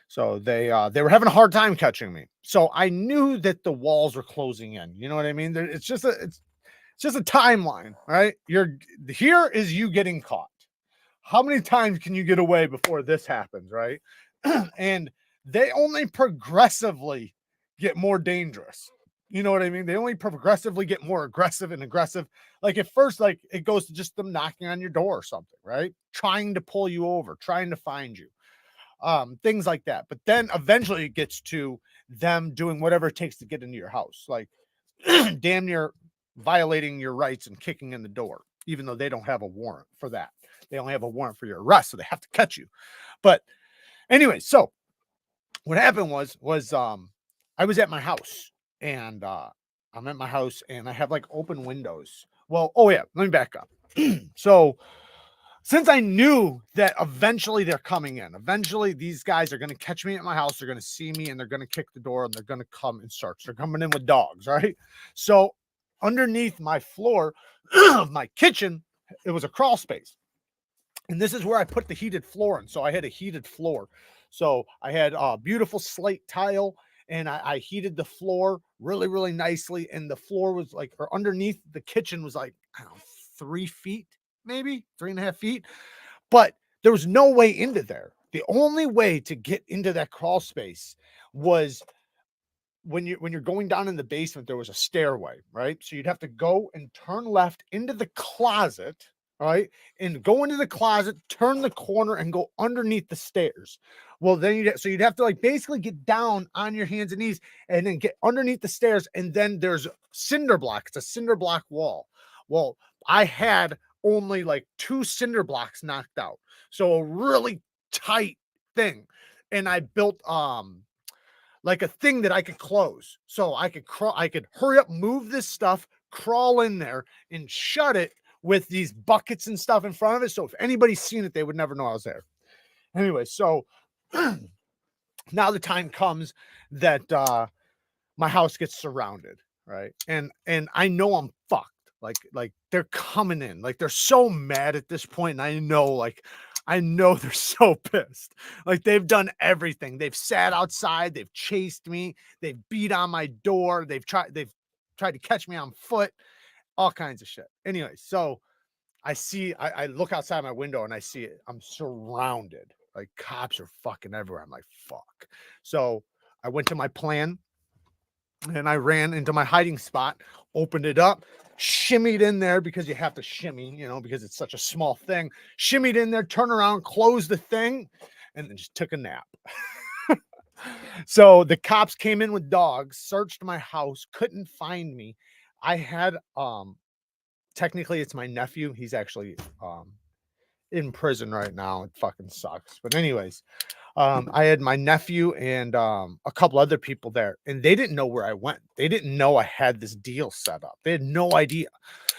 So they were having a hard time catching me. So I knew that the walls were closing in. You know what I mean? It's just a timeline, right? Here is you getting caught. How many times can you get away before this happens, right? And they only progressively get more dangerous. You know what I mean? They only progressively get more aggressive and aggressive. Like at first, like it goes to just them knocking on your door or something, right? Trying to pull you over, trying to find you, things like that. But then eventually it gets to them doing whatever it takes to get into your house, like damn near violating your rights and kicking in the door, even though they don't have a warrant for that. They only have a warrant for your arrest, so they have to catch you. But anyway, so what happened was I was at my house, and I'm at my house and I have like open windows. Well, oh yeah, let me back up. So since I knew that eventually they're coming in, eventually these guys are going to catch me at my house, they're going to see me and they're going to kick the door and they're going to come and search. They're coming in with dogs, right? So underneath my floor of my kitchen, it was a crawl space. And this is where I put the heated floor in. So I had a heated floor. So I had a beautiful slate tile, and I heated the floor really, really nicely. And the floor was like, or underneath the kitchen was like, I don't know, 3 feet, maybe 3.5 feet. But there was no way into there. The only way to get into that crawl space was when you're going down in the basement, there was a stairway, right? So you'd have to go and turn left into the closet, right? And go into the closet, turn the corner, and go underneath the stairs. Well, then you'd have to like basically get down on your hands and knees and then get underneath the stairs. And then there's cinder block. It's a cinder block wall. Well, I had only like 2 cinder blocks knocked out. So a really tight thing. And I built like a thing that I could close. So I could hurry up, move this stuff, crawl in there and shut it with these buckets and stuff in front of it. So if anybody's seen it, they would never know I was there. Anyway, so now the time comes that my house gets surrounded, right? And I know I'm fucked. Like they're coming in. Like they're so mad at this point, and I know they're so pissed. Like they've done everything. They've sat outside, they've chased me, they've beat on my door, they've tried to catch me on foot, all kinds of shit. Anyway, so I look outside my window and I see it. I'm surrounded. Like cops are fucking everywhere. I'm like, fuck. So I went to my plan and I ran into my hiding spot, opened it up, shimmied in there because you have to shimmy, because it's such a small thing. Shimmied in there, turn around, closed the thing, and then just took a nap. So the cops came in with dogs, searched my house, couldn't find me. I had technically it's my nephew. He's actually in prison right now. It fucking sucks. But anyways, I had my nephew and a couple other people there, and they didn't know where I went. They didn't know I had this deal set up. They had no idea.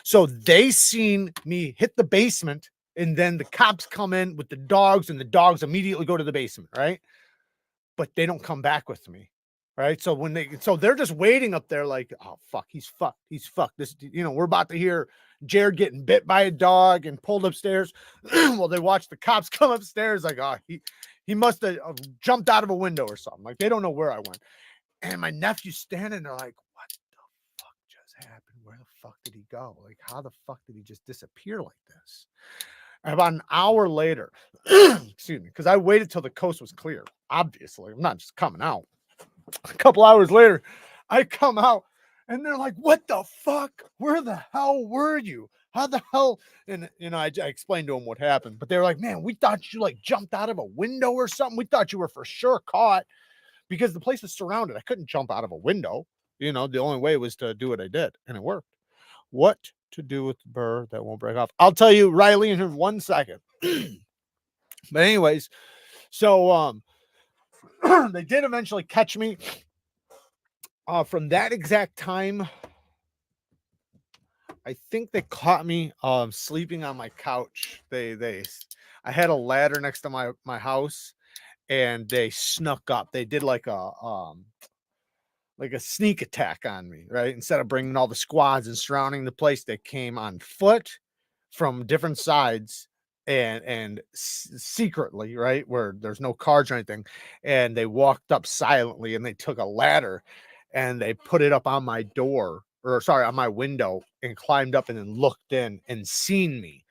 So they seen me hit the basement, and then the cops come in with the dogs, and the dogs immediately go to the basement, right? But they don't come back with me. Right. So they're just waiting up there like, oh fuck, he's fucked. He's fucked. This, we're about to hear Jared getting bit by a dog and pulled upstairs. Well, they watch the cops come upstairs, like, oh, he must have jumped out of a window or something. Like, they don't know where I went. And my nephew's standing there like, what the fuck just happened? Where the fuck did he go? Like, how the fuck did he just disappear like this? And about an hour later, excuse me, because I waited till the coast was clear. Obviously, I'm not just coming out. A couple hours later, I come out and they're like, what the fuck? Where the hell were you? How the hell? And, I explained to them what happened, but they were like, man, we thought you like jumped out of a window or something. We thought you were for sure caught because the place was surrounded. I couldn't jump out of a window. The only way was to do what I did, and it worked. What to do with the burr that won't break off? I'll tell you, Riley, in 1 second. But anyways, so they did eventually catch me. From that exact time, I think they caught me sleeping on my couch. I had a ladder next to my house, and they snuck up. They did like a sneak attack on me, right? Instead of bringing all the squads and surrounding the place, they came on foot from different sides and secretly, right, where there's no cars or anything, and they walked up silently, and they took a ladder and they put it up on my door, or sorry, on my window, and climbed up and then looked in and seen me,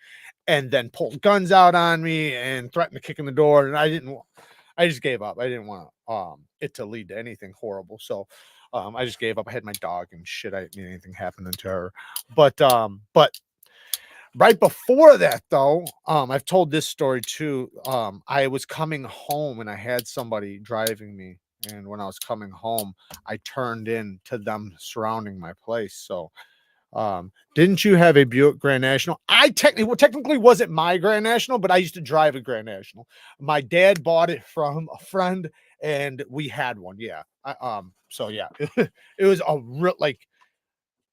and then pulled guns out on me and threatened to kick in the door. And I just gave up. I didn't want it to lead to anything horrible. So I just gave up. I had my dog and shit. I didn't need anything happening to her. But right before that, though, I've told this story too. I was coming home and I had somebody driving me. And when I was coming home, I turned in to them surrounding my place. So didn't you have a Buick Grand National? Technically wasn't my Grand National, but I used to drive a Grand National. My dad bought it from a friend, and we had one. Yeah. So yeah, it was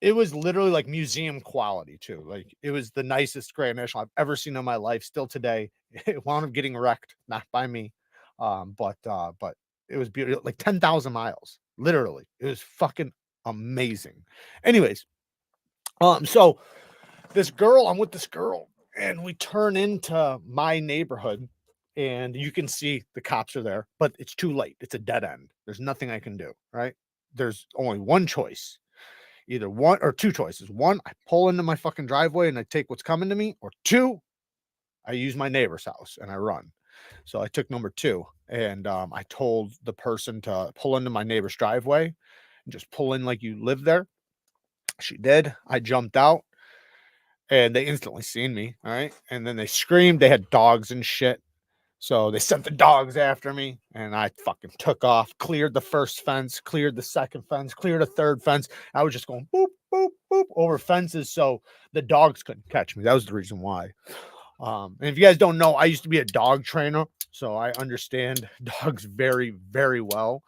it was literally like museum quality too. Like, it was the nicest Grand National I've ever seen in my life. Still today, it wound up getting wrecked, not by me. But it was beautiful, like 10,000 miles, literally. It was fucking amazing. Anyways, so I'm with this girl, and we turn into my neighborhood, and you can see the cops are there, but it's too late. It's a dead end. There's nothing I can do, right? There's only one choice, either one or two choices. One, I pull into my fucking driveway and I take what's coming to me, or two, I use my neighbor's house and I run. So I took number two, and I told the person to pull into my neighbor's driveway and just pull in like you live there. She did. I jumped out, and they instantly seen me. All right. And then they screamed. They had dogs and shit. So they sent the dogs after me, and I fucking took off, cleared the first fence, cleared the second fence, cleared a third fence. I was just going boop, boop, boop over fences so the dogs couldn't catch me. That was the reason why. And if you guys don't know, I used to be a dog trainer, so I understand dogs very, very well.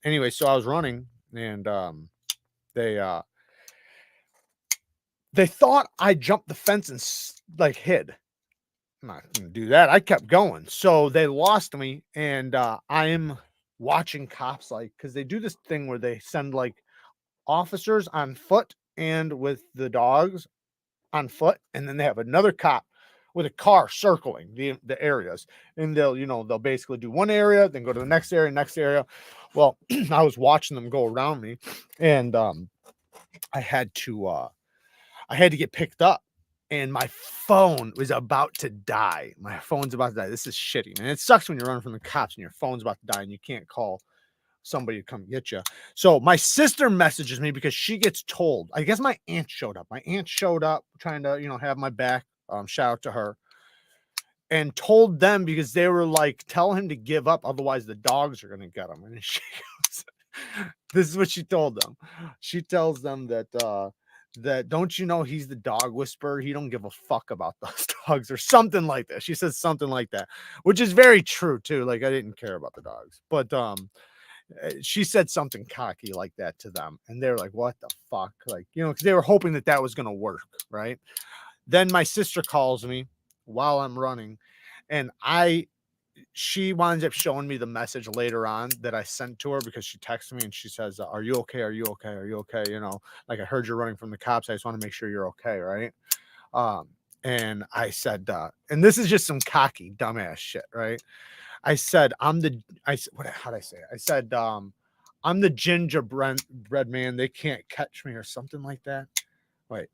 Anyway, so I was running, and they thought I jumped the fence and like hid. I'm not gonna do that. I kept going, so they lost me, and I'm watching cops, like, because they do this thing where they send like officers on foot and with the dogs on foot, and then they have another cop with a car circling the areas, and they'll basically do one area, then go to the next area. Well, I was watching them go around me, and I had to get picked up, and my phone was about to die. My phone's about to die. This is shitty, man. It sucks when you're running from the cops and your phone's about to die and you can't call somebody to come get you. So my sister messages me because she gets told. I guess my aunt showed up. My aunt showed up trying to, have my back. Shout out to her. And told them, because they were like, tell him to give up, otherwise the dogs are going to get him. And she goes, this is what she told them. She tells them that that don't you know he's the dog whisperer? He don't give a fuck about those dogs or something like that. She says something like that, which is very true too. Like I didn't care about the dogs, but she said something cocky like that to them, and they're like, "What the fuck?" Like, you know, because they were hoping that that was gonna work, right? Then my sister calls me while I'm running, and she winds up showing me the message later on that I sent to her because she texted me and she says, "Are you okay? Are you okay? Are you okay? You know, like I heard you're running from the cops. I just want to make sure you're okay, right?" And I said, and this is just some cocky dumbass shit, right? I said, how'd I say it? I said, I'm the gingerbread man. They can't catch me or something like that. Wait,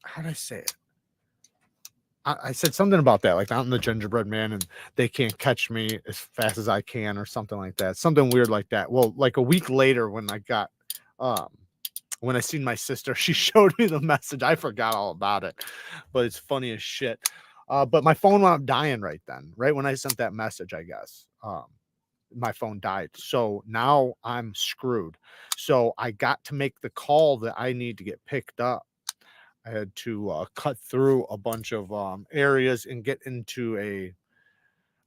how'd I say it? I said something about that, like I'm the gingerbread man and they can't catch me as fast as I can or something like that. Something weird like that. Well, like a week later when when I seen my sister, she showed me the message. I forgot all about it, but it's funny as shit. But my phone wound up dying right then, right when I sent that message, I guess. My phone died. So now I'm screwed. So I got to make the call that I need to get picked up. I had to cut through a bunch of areas and get into a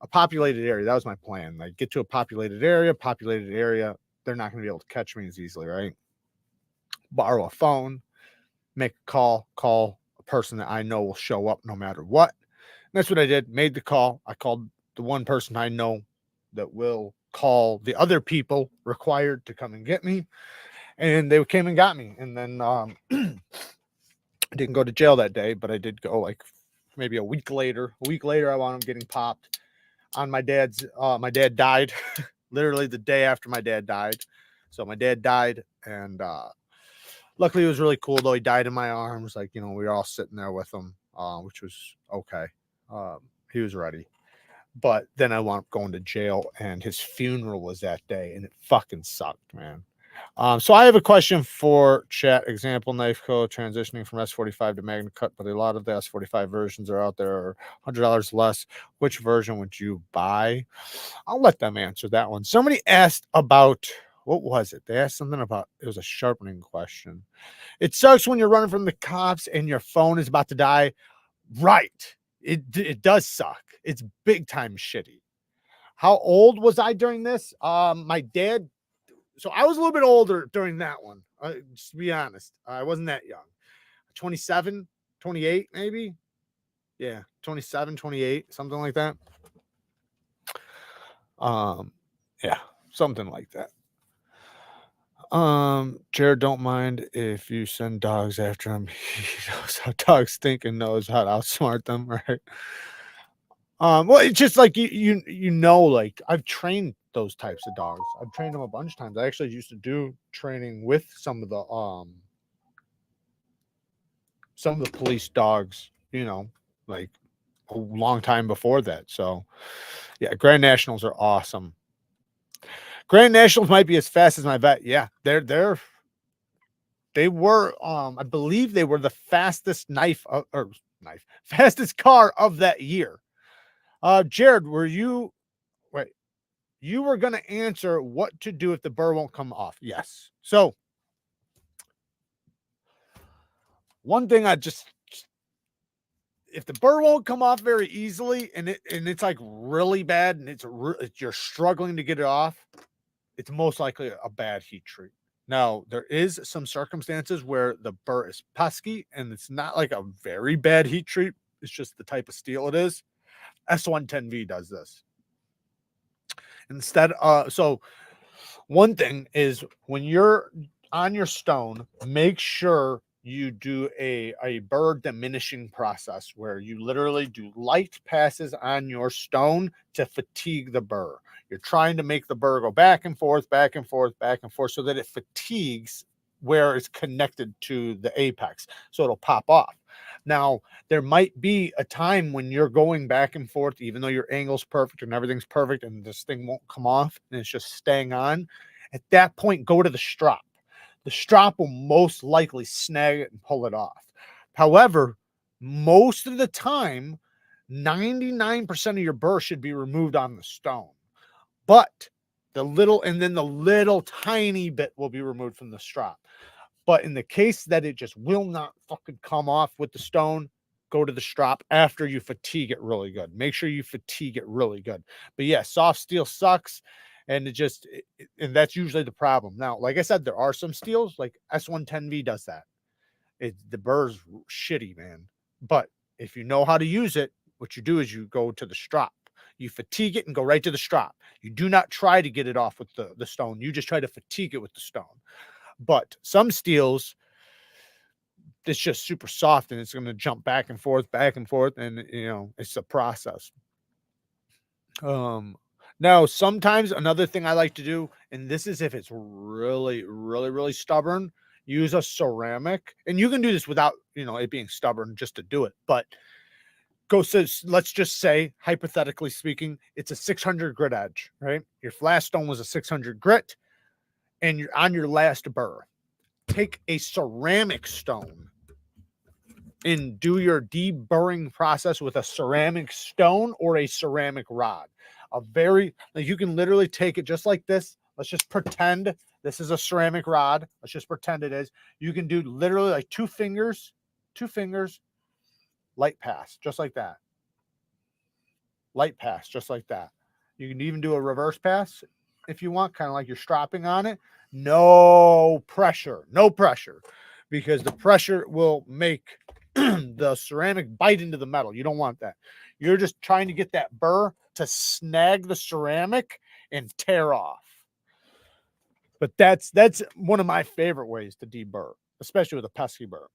populated area. That was my plan. Like get to a populated area. They're not going to be able to catch me as easily, right? Borrow a phone, make a call a person that I know will show up no matter what. And that's what I did. Made the call. I called the one person I know that will call the other people required to come and get me. And they came and got me. And then I didn't go to jail that day, but I did go like maybe a week later. A week later, I wound up getting popped on my dad's. My dad died literally the day after my dad died. So my dad died, and luckily it was really cool though. He died in my arms. Like, you know, we were all sitting there with him, which was okay. He was ready. But then I wound up going to jail, and his funeral was that day, and it fucking sucked, man. So I have a question for chat. Example, knife code transitioning from S45 to Magna Cut, but a lot of the S45 versions are out there are $100 less. Which version would you buy? I'll let them answer that one. Somebody asked about, what was it? They asked something about, it was a sharpening question. It sucks when you're running from the cops and your phone is about to die. Right. It does suck. It's big time shitty. How old was I during this? My dad. So I was a little bit older during that one. Just to be honest, I wasn't that young. 27, 28, maybe. Yeah, 27, 28, something like that. Yeah, something like that. Jared, don't mind if you send dogs after him. He knows how dogs think and knows how to outsmart them, right? Well, it's just like you know, like I've trained those types of dogs. I've trained them a bunch of times. I actually used to do training with some of the police dogs, you know, like a long time before that. So yeah, Grand Nationals are awesome. Grand Nationals might be as fast as my vet. Yeah, they were I believe they were the fastest fastest car of that year. Jared, you were going to answer what to do if the burr won't come off. Yes. So one thing if the burr won't come off very easily and it's like really bad and you're struggling to get it off, it's most likely a bad heat treat. Now, there is some circumstances where the burr is pesky and it's not like a very bad heat treat. It's just the type of steel it is. S110V does this. Instead, so one thing is when you're on your stone, make sure you do a burr diminishing process where you literally do light passes on your stone to fatigue the burr. You're trying to make the burr go back and forth, back and forth, back and forth so that it fatigues where it's connected to the apex. So it'll pop off. Now, there might be a time when you're going back and forth, even though your angle's perfect and everything's perfect and this thing won't come off and it's just staying on. At that point, go to the strop. The strop will most likely snag it and pull it off. However, most of the time, 99% of your burr should be removed on the stone. But the little tiny bit will be removed from the strop. But in the case that it just will not fucking come off with the stone, go to the strop after you fatigue it really good. Make sure you fatigue it really good. But yeah, soft steel sucks. And and that's usually the problem. Now, like I said, there are some steels like S110V does that. The burr's shitty, man. But if you know how to use it, what you do is you go to the strop. You fatigue it and go right to the strop. You do not try to get it off with the stone. You just try to fatigue it with the stone. But some steels, it's just super soft and it's going to jump back and forth, and it's a process. Now sometimes another thing I like to do, and this is if it's really, really, really stubborn, use a ceramic, and you can do this without it being stubborn just to do it. But let's just say, hypothetically speaking, it's a 600 grit edge, right? Your last stone was a 600 grit, and you're on your last burr. Take a ceramic stone and do your deburring process with a ceramic stone or a ceramic rod. You can literally take it just like this. Let's just pretend this is a ceramic rod. Let's just pretend it is. You can do literally like two fingers, light pass, just like that. Light pass, just like that. You can even do a reverse pass if you want, kind of like you're stropping on it. No pressure, because the pressure will make the ceramic bite into the metal. You don't want that. You're just trying to get that burr to snag the ceramic and tear off. But that's one of my favorite ways to deburr, especially with a pesky burr.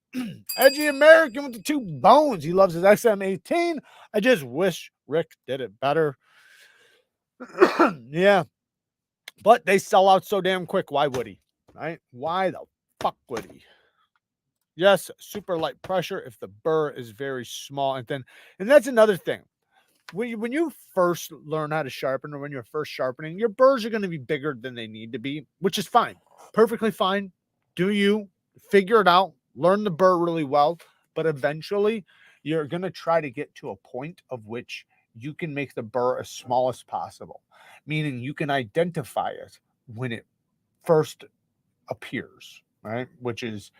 Edgy American with the 2 bones. He loves his XM18. I just wish Rick did it better. Yeah. But they sell out so damn quick. Why would he? Right? Why the fuck would he? Yes, super light pressure if the burr is very small. And that's another thing. When you first learn how to sharpen, or when you're first sharpening, your burrs are going to be bigger than they need to be, which is fine. Perfectly fine. Do you figure it out? Learn the burr really well. But eventually, you're going to try to get to a point of which you can make the burr as small as possible, meaning you can identify it when it first appears, right? Which is,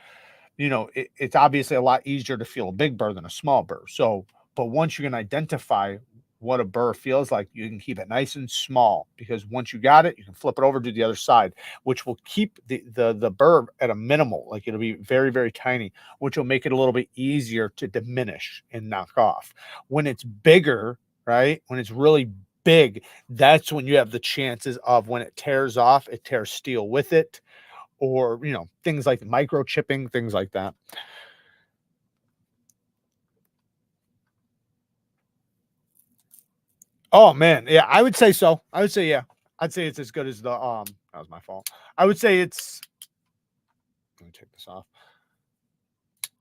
it's obviously a lot easier to feel a big burr than a small burr. So, but once you can identify what a burr feels like, you can keep it nice and small, because once you got it, you can flip it over to the other side, which will keep the burr at a minimal. Like, it'll be very, very tiny, which will make it a little bit easier to diminish and knock off. When it's bigger, right? When it's really big, that's when you have the chances of, when it tears off, it tears steel with it, or, things like microchipping, things like that. Oh man, yeah, I would say so. I would say, yeah. I'd say it's as good as that was my fault. I would say it's, let me take this off.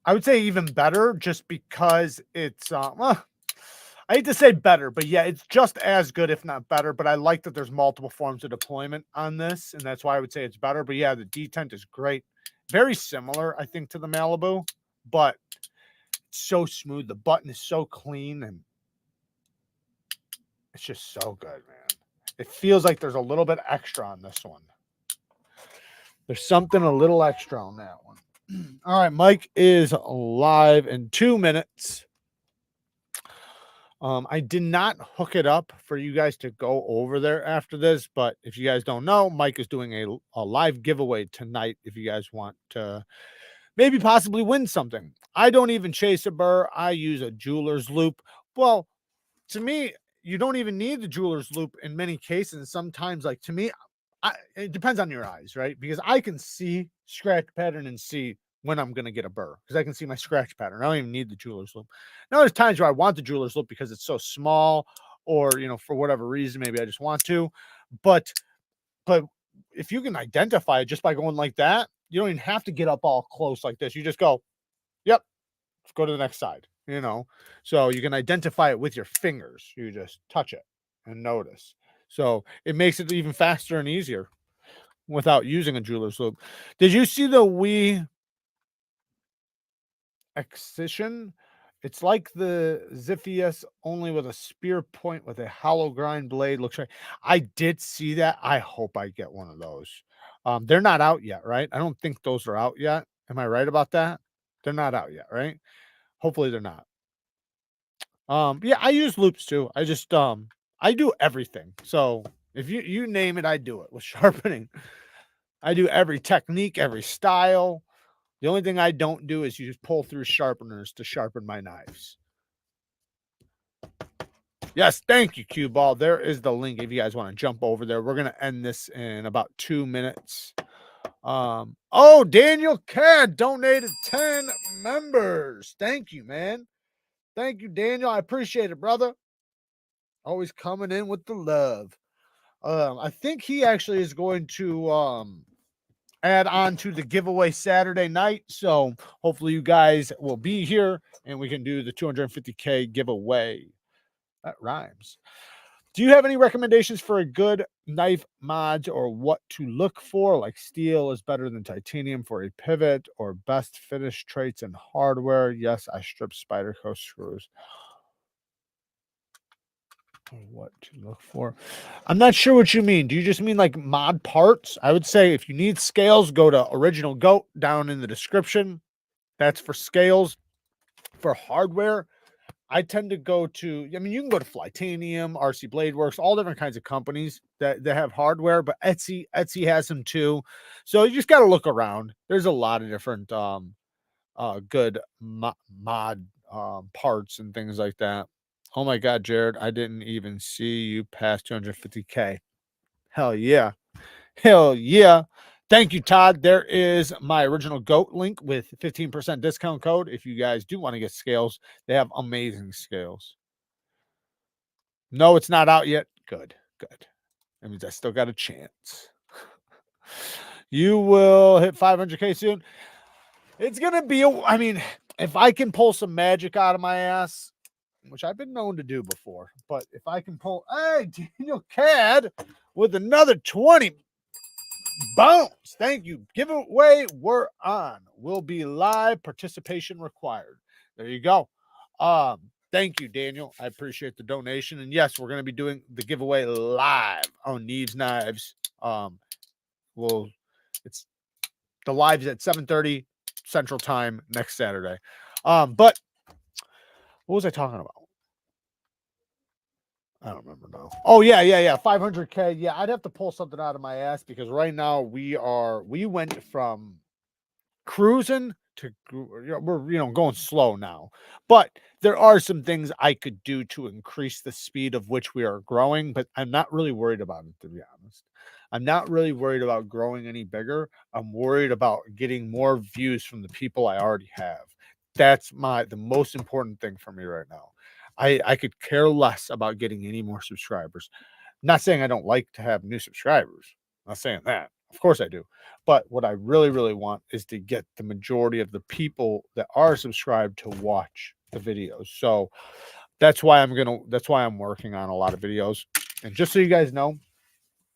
I would say even better, just because it's well, I hate to say better, but yeah, it's just as good, if not better. But I like that there's multiple forms of deployment on this, and that's why I would say it's better. But yeah, the detent is great. Very similar, I think, to the Malibu, but it's so smooth. The button is so clean, and it's just so good, man. It feels like there's a little bit extra on this one. There's something a little extra on that one. All right, Mike is live in 2 minutes. I did not hook it up for you guys to go over there after this, but if you guys don't know, Mike is doing a live giveaway tonight if you guys want to maybe possibly win something. I don't even chase a burr. I use a jeweler's loop. Well, to me, you don't even need the jeweler's loop in many cases. Sometimes, like, to me, it depends on your eyes, right? Because I can see scratch pattern and see when I'm going to get a burr, because I can see my scratch pattern. I don't even need the jeweler's loop. Now, there's times where I want the jeweler's loop because it's so small, or, for whatever reason, maybe I just want to. But if you can identify it just by going like that, you don't even have to get up all close like this. You just go, yep, let's go to the next side, So you can identify it with your fingers. You just touch it and notice. So it makes it even faster and easier without using a jeweler's loop. Did you see the Wii Excision? It's like the ZIFFIUS, only with a spear point with a hollow grind blade. Looks right. I did see that. I hope I get one of those. They're not out yet, right? I don't think those are out yet. Am I right about that? They're not out yet, right? Hopefully they're not. Yeah, I use loops too. I just I do everything. So if you name it, I do it with sharpening. I do every technique, every style. The only thing I don't do is use pull through sharpeners to sharpen my knives. Yes, thank you, Cue Ball. There is the link if you guys want to jump over there. We're gonna end this in about 2 minutes. Oh, Daniel Cad donated 10 members. Thank you, man. Thank you, Daniel. I appreciate it, brother. Always coming in with the love. I think he actually is going to add on to the giveaway Saturday night. So hopefully you guys will be here and we can do the 250K giveaway. That rhymes. Do you have any recommendations for a good knife mod or what to look for? Like steel is better than titanium for a pivot or best finish traits and hardware? Yes, I strip Spyderco screws. What to look for? I'm not sure what you mean. Do you just mean like mod parts? I would say if you need scales, go to Original Goat down in the description. That's for scales. For hardware, I tend to go to, I mean, you can go to Flytanium, RC Blade Works, all different kinds of companies that have hardware, but Etsy has them too. So you just got to look around. There's a lot of different good mod parts and things like that. Oh my God, Jared, I didn't even see you past 250K. Hell yeah. Hell yeah. Thank you, Todd. There is my Original Goat link with 15% discount code. If you guys do want to get scales, they have amazing scales. No, it's not out yet. Good, good. That means I still got a chance. You will hit 500K soon. It's going to be, I mean, if I can pull some magic out of my ass, which I've been known to do before, but if I can pull, hey, Daniel Cad with another 20 bones. Thank you. Giveaway, we're on. Will be live, participation required. There you go. Thank you, Daniel. I appreciate the donation. And yes, we're going to be doing the giveaway live on Neeves Knives. It's the live's at 7:30 Central Time next Saturday. But what was I talking about? I don't remember now. Oh yeah. 500K. Yeah, I'd have to pull something out of my ass because right now we went from cruising to we're going slow now, but there are some things I could do to increase the speed of which we are growing, but I'm not really worried about it, to be honest. I'm not really worried about growing any bigger. I'm worried about getting more views from the people I already have. That's the most important thing for me right now. I could care less about getting any more subscribers. Not saying I don't like to have new subscribers. Not saying that. Of course I do. But what I really, really want is to get the majority of the people that are subscribed to watch the videos. So that's why I'm working on a lot of videos. And just so you guys know,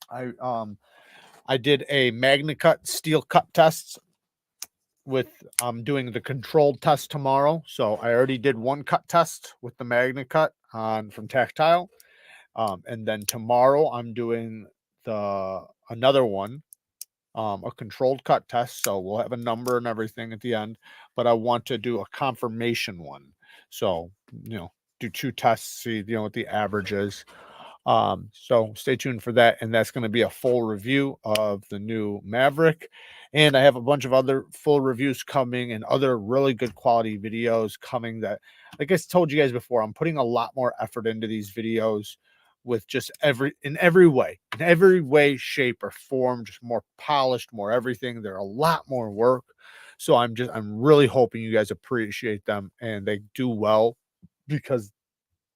I did a MagnaCut steel cut tests with doing the controlled test tomorrow. So I already did one cut test with the MagnaCut from Tactile. And then tomorrow I'm doing another one, a controlled cut test. So we'll have a number and everything at the end, but I want to do a confirmation one. So, do 2 tests, see, what the average is. So stay tuned for that. And that's going to be a full review of the new Maverick. And I have a bunch of other full reviews coming and other really good quality videos coming that, like I told you guys before, I'm putting a lot more effort into these videos with just in every way, shape, or form, just more polished, more everything. They're a lot more work. So I'm really hoping you guys appreciate them and they do well, because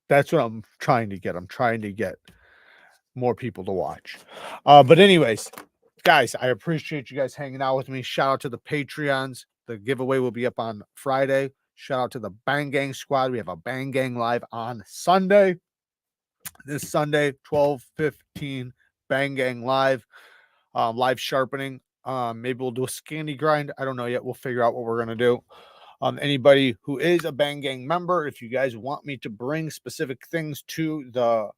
that's what I'm trying to get. I'm trying to get more people to watch. But anyways, guys, I appreciate you guys hanging out with me. Shout out to the Patreons. The giveaway will be up on Friday. Shout out to the Bang Gang squad. We have a Bang Gang live on Sunday. This Sunday, 12:15, Bang Gang live, live sharpening. Maybe we'll do a Scandi grind. I don't know yet. We'll figure out what we're going to do. Anybody who is a Bang Gang member, if you guys want me to bring specific things to the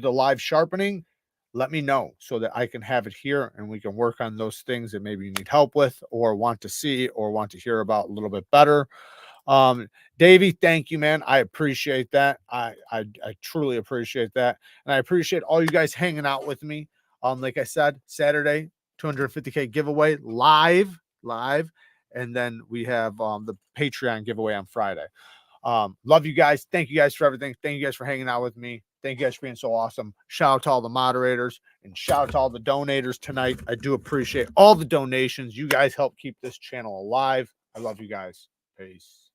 live sharpening, let me know so that I can have it here and we can work on those things that maybe you need help with or want to see or want to hear about a little bit better. Davey, thank you, man. I appreciate that. I truly appreciate that. And I appreciate all you guys hanging out with me. Like I said, Saturday, 250K giveaway live. And then we have the Patreon giveaway on Friday. Love you guys. Thank you guys for everything. Thank you guys for hanging out with me. Thank you guys for being so awesome. Shout out to all the moderators and shout out to all the donators tonight. I do appreciate all the donations. You guys help keep this channel alive. I love you guys. Peace.